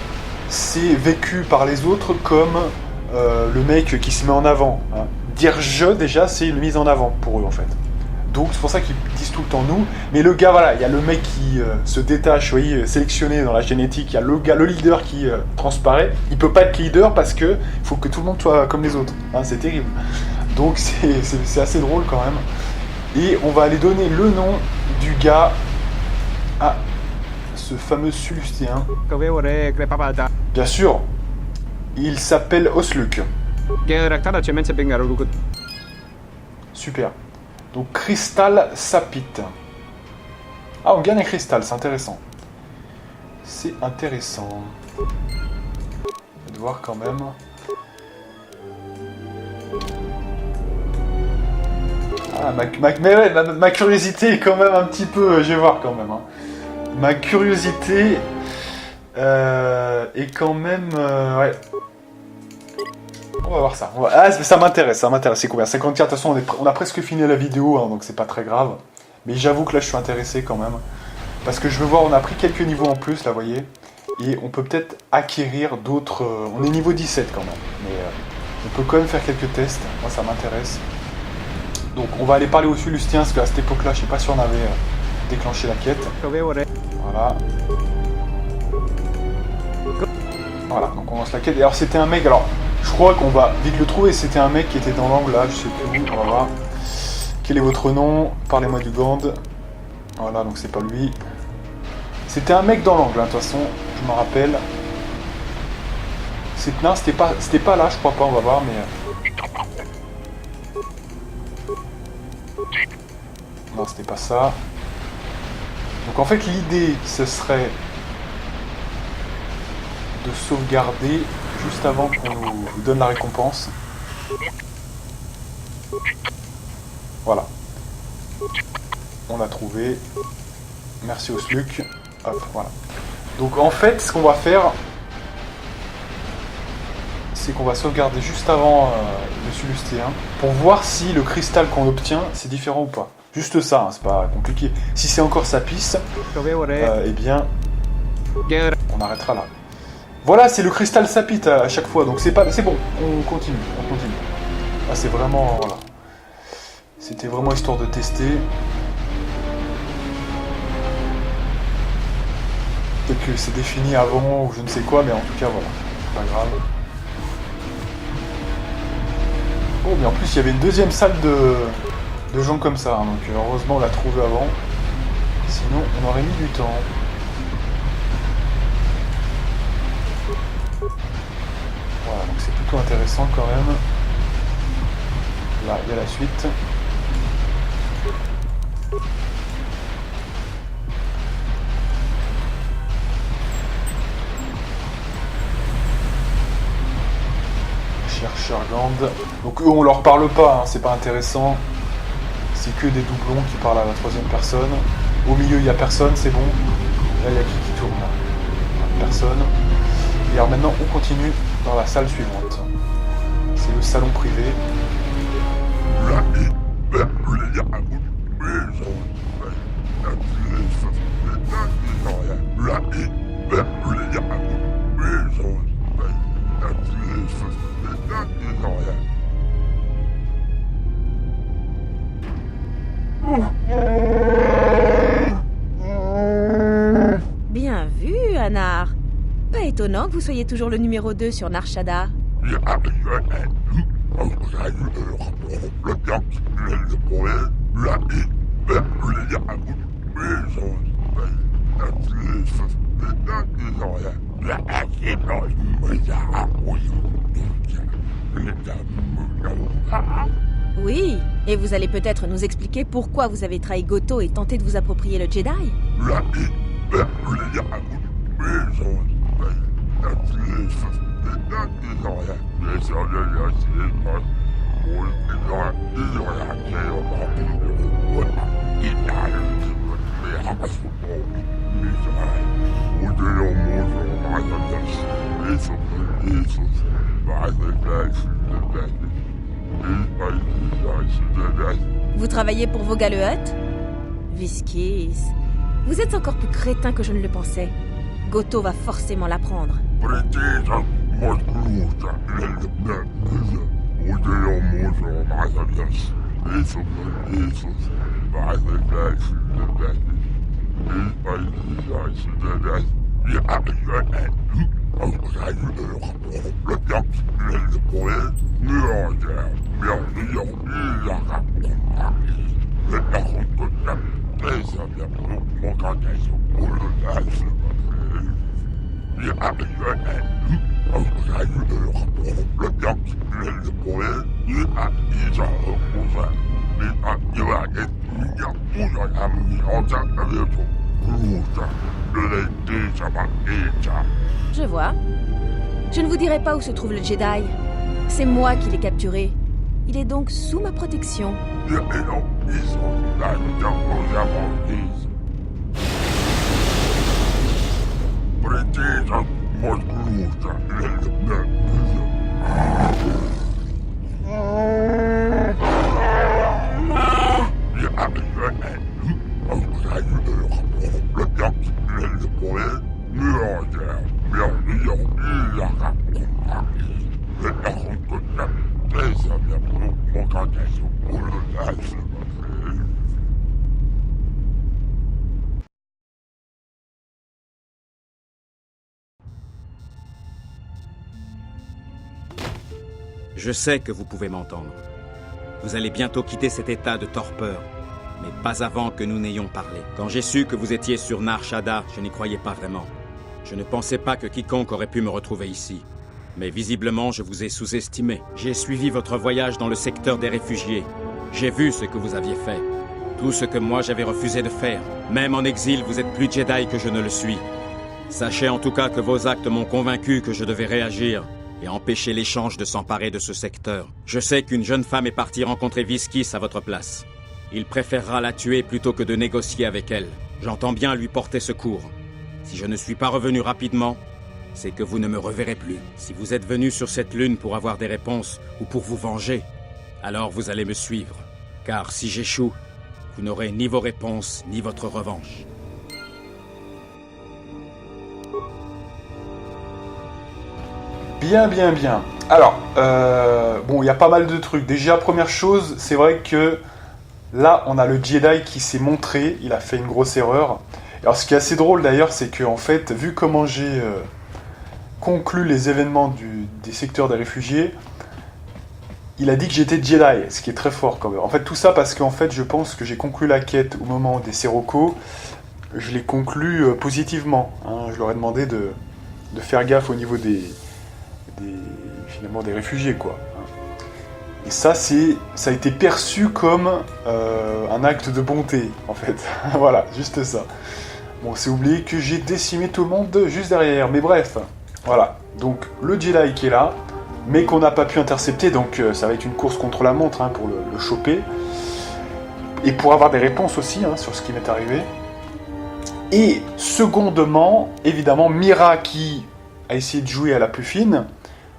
c'est vécu par les autres comme le mec qui se met en avant. Hein. Dire « je », déjà, c'est une mise en avant pour eux, en fait. Donc, c'est pour ça qu'ils disent tout le temps « nous ». Mais le gars, voilà, il y a le mec qui se détache, vous voyez, sélectionné dans la génétique. Il y a le gars, le leader qui transparaît. Il peut pas être leader parce que faut que tout le monde soit comme les autres. Hein, c'est terrible. Donc, c'est assez drôle, quand même. Et on va aller donner le nom du gars à ce fameux Sulustien. Bien sûr, il s'appelle Osluk. Super. Donc cristal sapite. Ah, on gagne un cristal, c'est intéressant. C'est intéressant. On va voir quand même. Ah, ma curiosité est quand même un petit peu... Je vais voir quand même. Hein. Ma curiosité est quand même... ouais. On va voir ça. Ah, ça m'intéresse, C'est combien? 54, de toute façon, on a presque fini la vidéo, hein, donc c'est pas très grave. Mais j'avoue que là, je suis intéressé quand même. Parce que je veux voir, on a pris quelques niveaux en plus, là, vous voyez. Et on peut peut-être acquérir d'autres... on est niveau 17 quand même. Mais on peut quand même faire quelques tests. Moi, ça m'intéresse. Donc on va aller parler au Sulustien, parce qu'à cette époque-là, je sais pas si on avait déclenché la quête. Voilà. Voilà, donc on lance la quête. Et alors c'était un mec, alors je crois qu'on va vite le trouver, c'était un mec qui était dans l'angle là, je sais plus où, on va voir. Quel est votre nom? Parlez-moi du Gande. Voilà, donc c'est pas lui. C'était un mec dans l'angle, hein, de toute façon, je me rappelle. Non, c'était pas là, je crois pas, on va voir, mais... Non, c'était pas ça. Donc en fait, l'idée, ce serait de sauvegarder juste avant qu'on nous donne la récompense. Voilà. On l'a trouvé. Merci au SLUC. Hop, voilà. Donc en fait, ce qu'on va faire, c'est qu'on va sauvegarder juste avant le Sulustéen pour voir si le cristal qu'on obtient, c'est différent ou pas. Juste ça, hein, c'est pas compliqué. Si c'est encore sa piste, eh bien, on arrêtera là. Voilà, c'est le cristal sapite à chaque fois, donc c'est bon, on continue. Ah, c'est vraiment, voilà. C'était vraiment histoire de tester. Peut-être que c'est défini avant ou je ne sais quoi, mais en tout cas, voilà. Pas grave. Oh, mais en plus, il y avait une deuxième salle de gens comme ça, hein, donc heureusement on l'a trouvé avant. Sinon, on aurait mis du temps. Voilà, donc c'est plutôt intéressant quand même. Là, il y a la suite. Chercheur Gand. Donc eux, on leur parle pas, hein, c'est pas intéressant. C'est que des doublons qui parlent à la troisième personne. Au milieu, il n'y a personne, c'est bon. Là, il y a qui tourne là. Personne. Et alors maintenant, on continue dans la salle suivante. C'est le salon privé. Bien vu, Anar. Pas étonnant que vous soyez toujours le numéro 2 sur Nar Shaddaa. Oui, et vous allez peut-être nous expliquer pourquoi vous avez trahi Goto et tenté de vous approprier le Jedi. Vous travaillez pour Voga le Hutt? Viskis. Vous êtes encore plus crétin que je ne le pensais. Goto va forcément l'apprendre. Je vois. Je ne vous dirai pas où se trouve le Jedi. C'est moi qui l'ai capturé. Il est donc sous ma protection. Je sais que vous pouvez m'entendre. Vous allez bientôt quitter cet état de torpeur, mais pas avant que nous n'ayons parlé. Quand j'ai su que vous étiez sur Nar Shaddaa, je n'y croyais pas vraiment. Je ne pensais pas que quiconque aurait pu me retrouver ici. Mais visiblement, je vous ai sous-estimé. J'ai suivi votre voyage dans le secteur des réfugiés. J'ai vu ce que vous aviez fait. Tout ce que moi j'avais refusé de faire. Même en exil, vous êtes plus Jedi que je ne le suis. Sachez en tout cas que vos actes m'ont convaincu que je devais réagir et empêcher l'échange de s'emparer de ce secteur. Je sais qu'une jeune femme est partie rencontrer Visquis à votre place. Il préférera la tuer plutôt que de négocier avec elle. J'entends bien lui porter secours. Si je ne suis pas revenu rapidement, c'est que vous ne me reverrez plus. Si vous êtes venu sur cette lune pour avoir des réponses ou pour vous venger, alors vous allez me suivre. Car si j'échoue, vous n'aurez ni vos réponses ni votre revanche. Bien, bien, bien. Alors, bon, il y a pas mal de trucs. Déjà, première chose, c'est vrai que là, on a le Jedi qui s'est montré. Il a fait une grosse erreur. Alors, ce qui est assez drôle d'ailleurs, c'est que, en fait, vu comment j'ai conclu les événements des secteurs des réfugiés, il a dit que j'étais Jedi, ce qui est très fort quand même. En fait, tout ça parce qu'en fait, je pense que j'ai conclu la quête au moment des Sirocco. Je l'ai conclu positivement. Hein. Je leur ai demandé de faire gaffe au niveau finalement des réfugiés, quoi. Et ça a été perçu comme un acte de bonté, en fait. Voilà, juste ça. Bon, c'est oublié que j'ai décimé tout le monde juste derrière, mais bref. Voilà, donc le Jedi qui est là, mais qu'on n'a pas pu intercepter, donc ça va être une course contre la montre pour le choper. Et pour avoir des réponses aussi sur ce qui m'est arrivé. Et secondement, évidemment, Mira qui a essayé de jouer à la plus fine,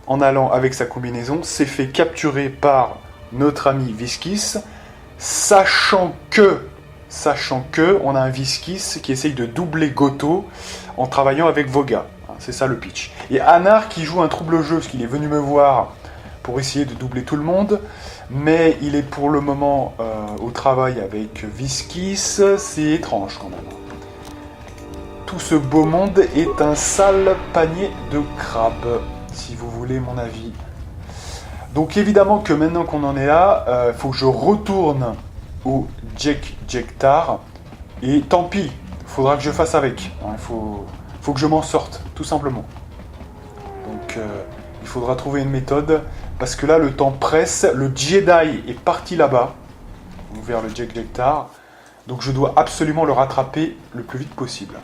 en allant avec sa combinaison, s'est fait capturer par notre ami Visquis, sachant que on a un Visquis qui essaye de doubler Goto en travaillant avec Voga. C'est ça le pitch. Et Anar qui joue un trouble jeu, parce qu'il est venu me voir pour essayer de doubler tout le monde, mais il est pour le moment au travail avec Visquis, c'est étrange quand même. Tout ce beau monde est un sale panier de crabes, si vous voulez mon avis. Donc évidemment que maintenant qu'on en est là, il faut que je retourne au Jektar, et tant pis, il faudra que je fasse avec. Il faut que je m'en sorte, tout simplement. Donc il faudra trouver une méthode, parce que là le temps presse, le Jedi est parti là-bas, vers le Jektar, donc je dois absolument le rattraper le plus vite possible.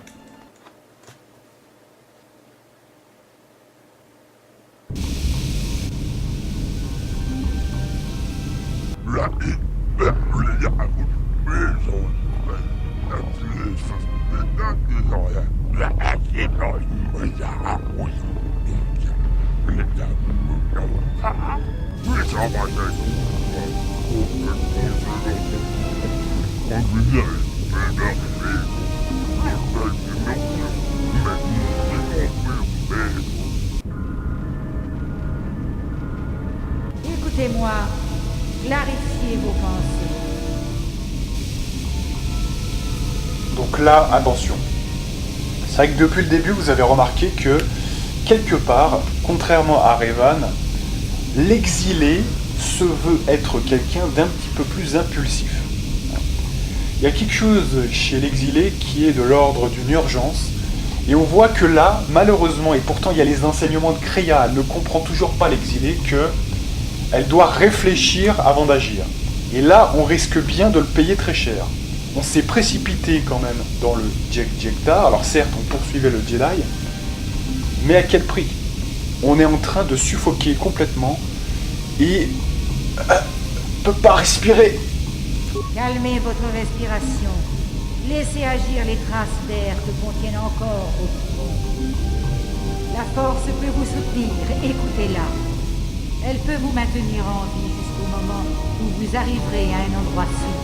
Écoutez-moi, clarifiez vos pensées. Donc là, attention. C'est vrai que depuis le début, vous avez remarqué que, quelque part, contrairement à Revan, l'exilé se veut être quelqu'un d'un petit peu plus impulsif. Il y a quelque chose chez l'exilé qui est de l'ordre d'une urgence, et on voit que là, malheureusement, et pourtant il y a les enseignements de Kreia, elle ne comprend toujours pas l'exilé, qu'elle doit réfléchir avant d'agir. Et là, on risque bien de le payer très cher. On s'est précipité quand même dans le Jektar, alors certes on poursuivait le Jedi, mais à quel prix? On est en train de suffoquer complètement et peut pas respirer. Calmez votre respiration. Laissez agir les traces d'air que contiennent encore vos poumons. La force peut vous soutenir, écoutez-la. Elle peut vous maintenir en vie jusqu'au moment où vous arriverez à un endroit sûr.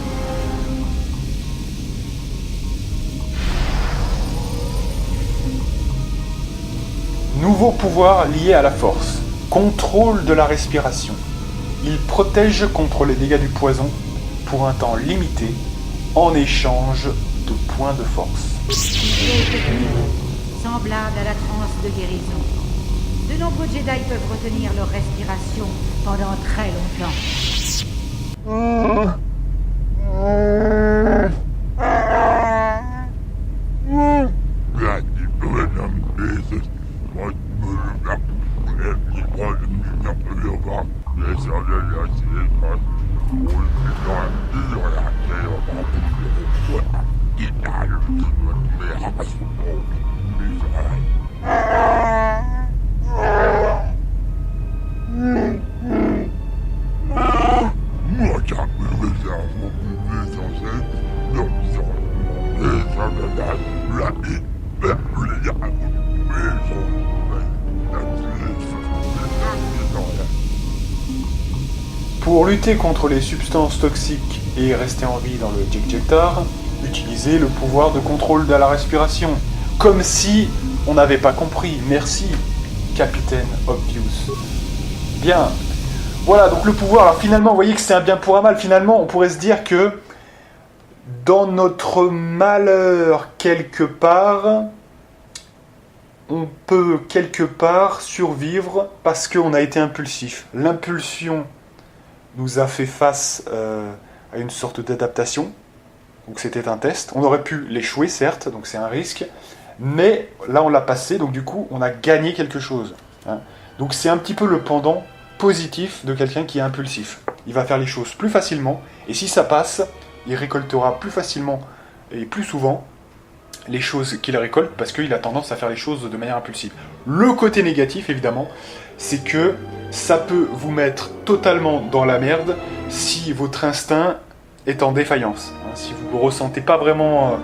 Nouveau pouvoir lié à la force. Contrôle de la respiration. Il protège contre les dégâts du poison pour un temps limité en échange de points de force. Vieille technique, semblable à la transe de guérison. De nombreux Jedi peuvent retenir leur respiration pendant très longtemps. Pour lutter contre les substances toxiques et rester en vie dans le Jekkar, utilisez le pouvoir de contrôle de la respiration. Comme si on n'avait pas compris. Merci, Capitaine Obvious. Bien. Voilà, donc le pouvoir, alors finalement, vous voyez que c'est un bien pour un mal. Finalement, on pourrait se dire que dans notre malheur, quelque part, on peut quelque part survivre parce qu'on a été impulsif. L'impulsion nous a fait face à une sorte d'adaptation. Donc c'était un test. On aurait pu l'échouer, certes, donc c'est un risque. Mais là, on l'a passé, donc du coup, on a gagné quelque chose. Hein. Donc c'est un petit peu le pendant positif de quelqu'un qui est impulsif. Il va faire les choses plus facilement, et si ça passe, il récoltera plus facilement et plus souvent les choses qu'il récolte, parce qu'il a tendance à faire les choses de manière impulsive. Le côté négatif, évidemment, c'est que ça peut vous mettre totalement dans la merde si votre instinct est en défaillance. Si vous ne ressentez pas vraiment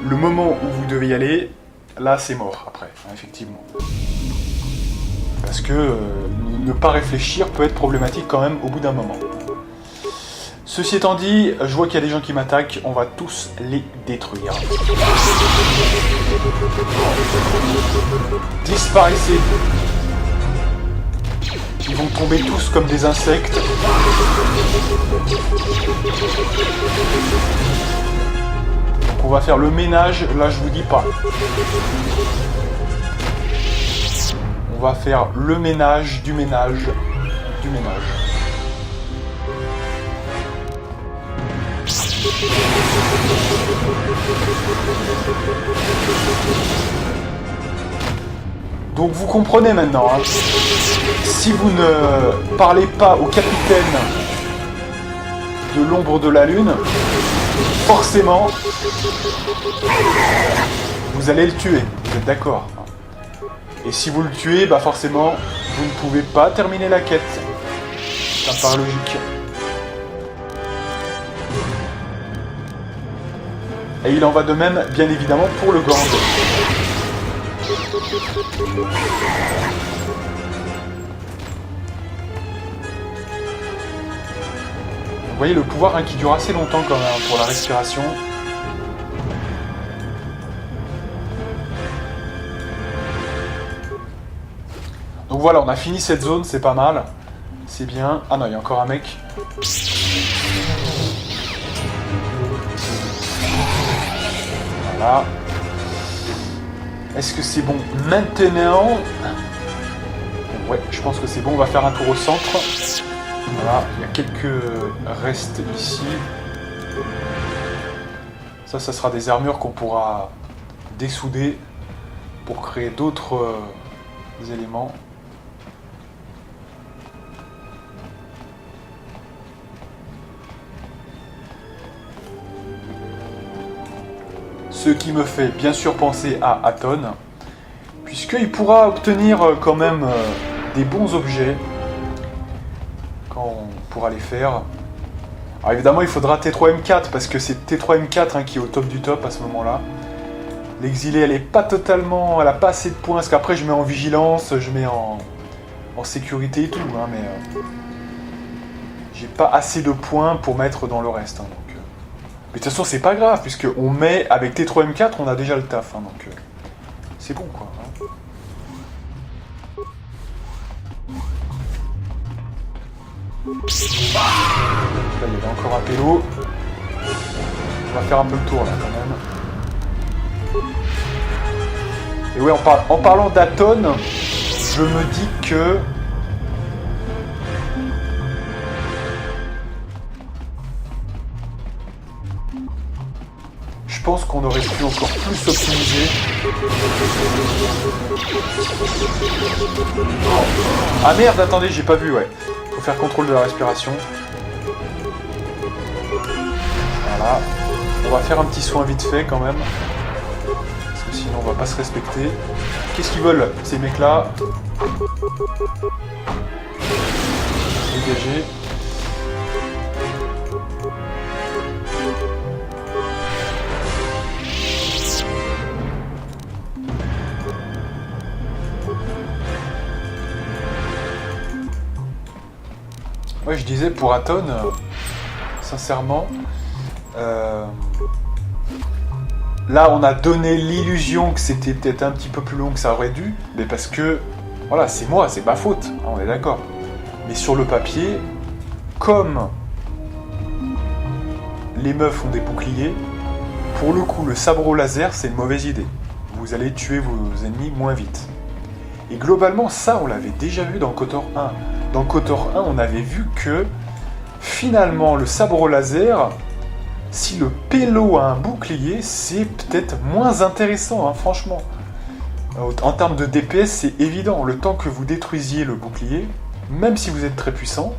le moment où vous devez y aller, là c'est mort après, effectivement. Parce que ne pas réfléchir peut être problématique quand même au bout d'un moment. Ceci étant dit, je vois qu'il y a des gens qui m'attaquent, on va tous les détruire. Disparaissez. Ils vont tomber tous comme des insectes. Donc on va faire le ménage, là je vous dis pas. On va faire le ménage, du ménage, du ménage. Donc vous comprenez maintenant, hein. Si vous ne parlez pas au capitaine de l'ombre de la lune, forcément, vous allez le tuer, vous êtes d'accord. Et si vous le tuez, bah forcément, vous ne pouvez pas terminer la quête. Ça me paraît logique. Et il en va de même, bien évidemment, pour le Gand. Vous voyez le pouvoir qui dure assez longtemps quand même pour la respiration. Donc voilà, on a fini cette zone, c'est pas mal. C'est bien. Ah non, il y a encore un mec. Voilà. Est-ce que c'est bon maintenant? Ouais, je pense que c'est bon. On va faire un tour au centre. Voilà, il y a quelques restes ici. Ça sera des armures qu'on pourra dessouder pour créer d'autres éléments. Ce qui me fait bien sûr penser à Aton, puisqu'il pourra obtenir quand même des bons objets quand on pourra les faire. Alors évidemment il faudra T3M4 parce que c'est T3M4 qui est au top du top à ce moment-là. L'exilée elle est pas totalement, elle a pas assez de points parce qu'après je mets en vigilance, je mets en sécurité et tout, hein, mais j'ai pas assez de points pour mettre dans le reste. Hein, donc. Mais de toute façon c'est pas grave puisque on met avec T3M4 on a déjà le taf, hein, donc c'est bon quoi. Hein. Là il y avait encore un pélo. On va faire un peu le tour là quand même. Et ouais, en parlant d'Aton, je me dis que je pense qu'on aurait pu encore plus optimiser. Ah merde, attendez, j'ai pas vu, ouais. Faut faire contrôle de la respiration. Voilà. On va faire un petit soin vite fait quand même. Parce que sinon on va pas se respecter. Qu'est-ce qu'ils veulent ces mecs-là? Dégager. Ouais, je disais pour Aton, sincèrement, là on a donné l'illusion que c'était peut-être un petit peu plus long que ça aurait dû, mais parce que, voilà, c'est moi, c'est ma faute, hein, on est d'accord. Mais sur le papier, comme les meufs ont des boucliers, pour le coup, le sabre au laser, c'est une mauvaise idée. Vous allez tuer vos ennemis moins vite. Et globalement, ça, on l'avait déjà vu dans KOTOR 1. Dans KOTOR 1, on avait vu que, finalement, le sabre au laser, si le pélo a un bouclier, c'est peut-être moins intéressant, hein, franchement. En termes de DPS, c'est évident. Le temps que vous détruisiez le bouclier, même si vous êtes très puissant,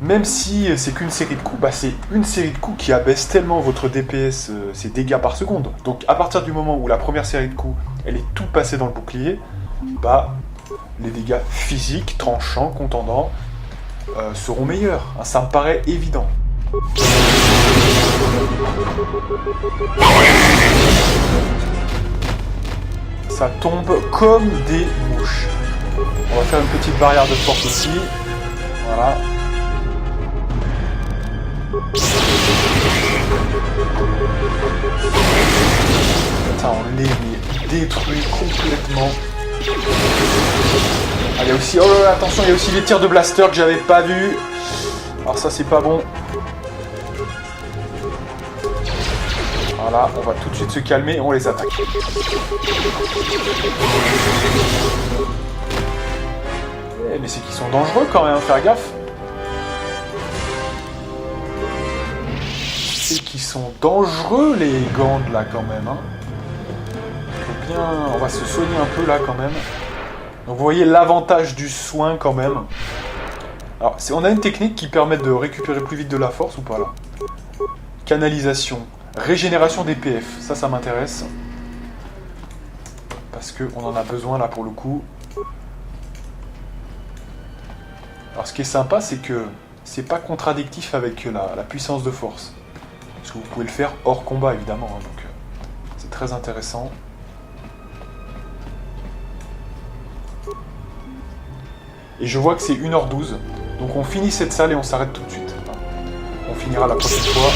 même si c'est qu'une série de coups, bah c'est une série de coups qui abaisse tellement votre DPS, ses dégâts par seconde. Donc à partir du moment où la première série de coups, elle est tout passée dans le bouclier, bah les dégâts physiques, tranchants, contendants, seront meilleurs. Hein, ça me paraît évident. Ça tombe comme des mouches. On va faire une petite barrière de force aussi. Voilà. Putain, on les détruit complètement. Ah, il y a aussi... Oh là là, attention, il y a aussi les tirs de blaster que j'avais pas vus. Alors ça, c'est pas bon. Voilà, on va tout de suite se calmer et on les attaque. Mais c'est qu'ils sont dangereux quand même, faire gaffe. C'est qu'ils sont dangereux les Gand là quand même. Hein. Faut bien... On va se soigner un peu là quand même. Donc vous voyez l'avantage du soin quand même. Alors on a une technique qui permet de récupérer plus vite de la force ou pas là. Canalisation. Régénération des PF. Ça m'intéresse. Parce qu'on en a besoin là pour le coup. Alors ce qui est sympa, c'est que c'est pas contradictif avec la puissance de force. Parce que vous pouvez le faire hors combat évidemment, hein, donc c'est très intéressant. Et je vois que c'est 1h12, donc on finit cette salle et on s'arrête tout de suite. On finira la prochaine fois.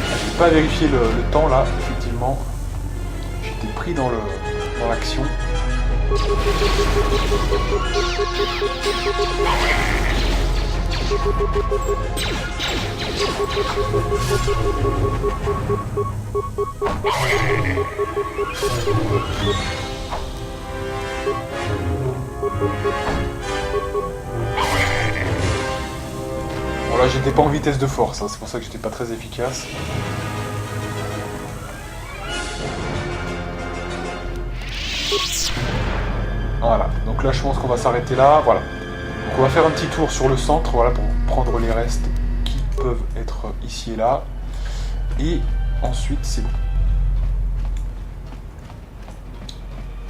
Je n'ai pas vérifié le temps là, effectivement. J'étais pris dans l'action. Bon là j'étais pas en vitesse de force, hein, c'est pour ça que j'étais pas très efficace. Voilà, donc là je pense qu'on va s'arrêter là, voilà. Donc on va faire un petit tour sur le centre, voilà, pour prendre les restes qui peuvent être ici et là. Et ensuite c'est bon.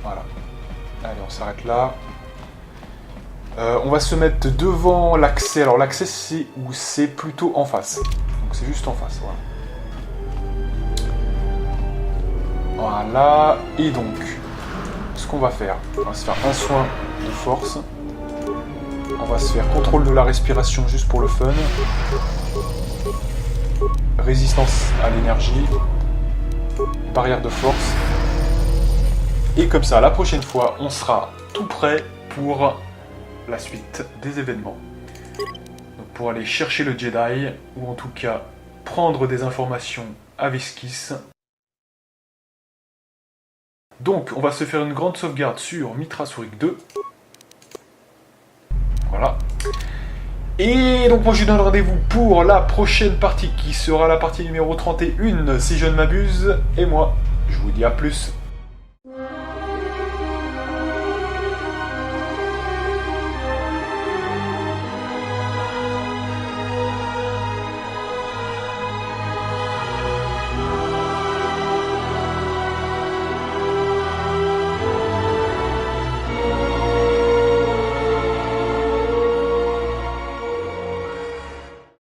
Voilà. Allez, on s'arrête là. On va se mettre devant l'accès. Alors l'accès c'est plutôt en face. Donc c'est juste en face, voilà. Voilà. Et donc, ce qu'on va faire, on va se faire un soin de force. On va se faire contrôle de la respiration juste pour le fun. Résistance à l'énergie. Barrière de force. Et comme ça, la prochaine fois, on sera tout prêt pour la suite des événements. Donc pour aller chercher le Jedi, ou en tout cas prendre des informations à Veskis. Donc on va se faire une grande sauvegarde sur Mithras Rourik 2. Voilà. Et donc moi je vous donne rendez-vous pour la prochaine partie qui sera la partie numéro 31 si je ne m'abuse. Et moi je vous dis à plus.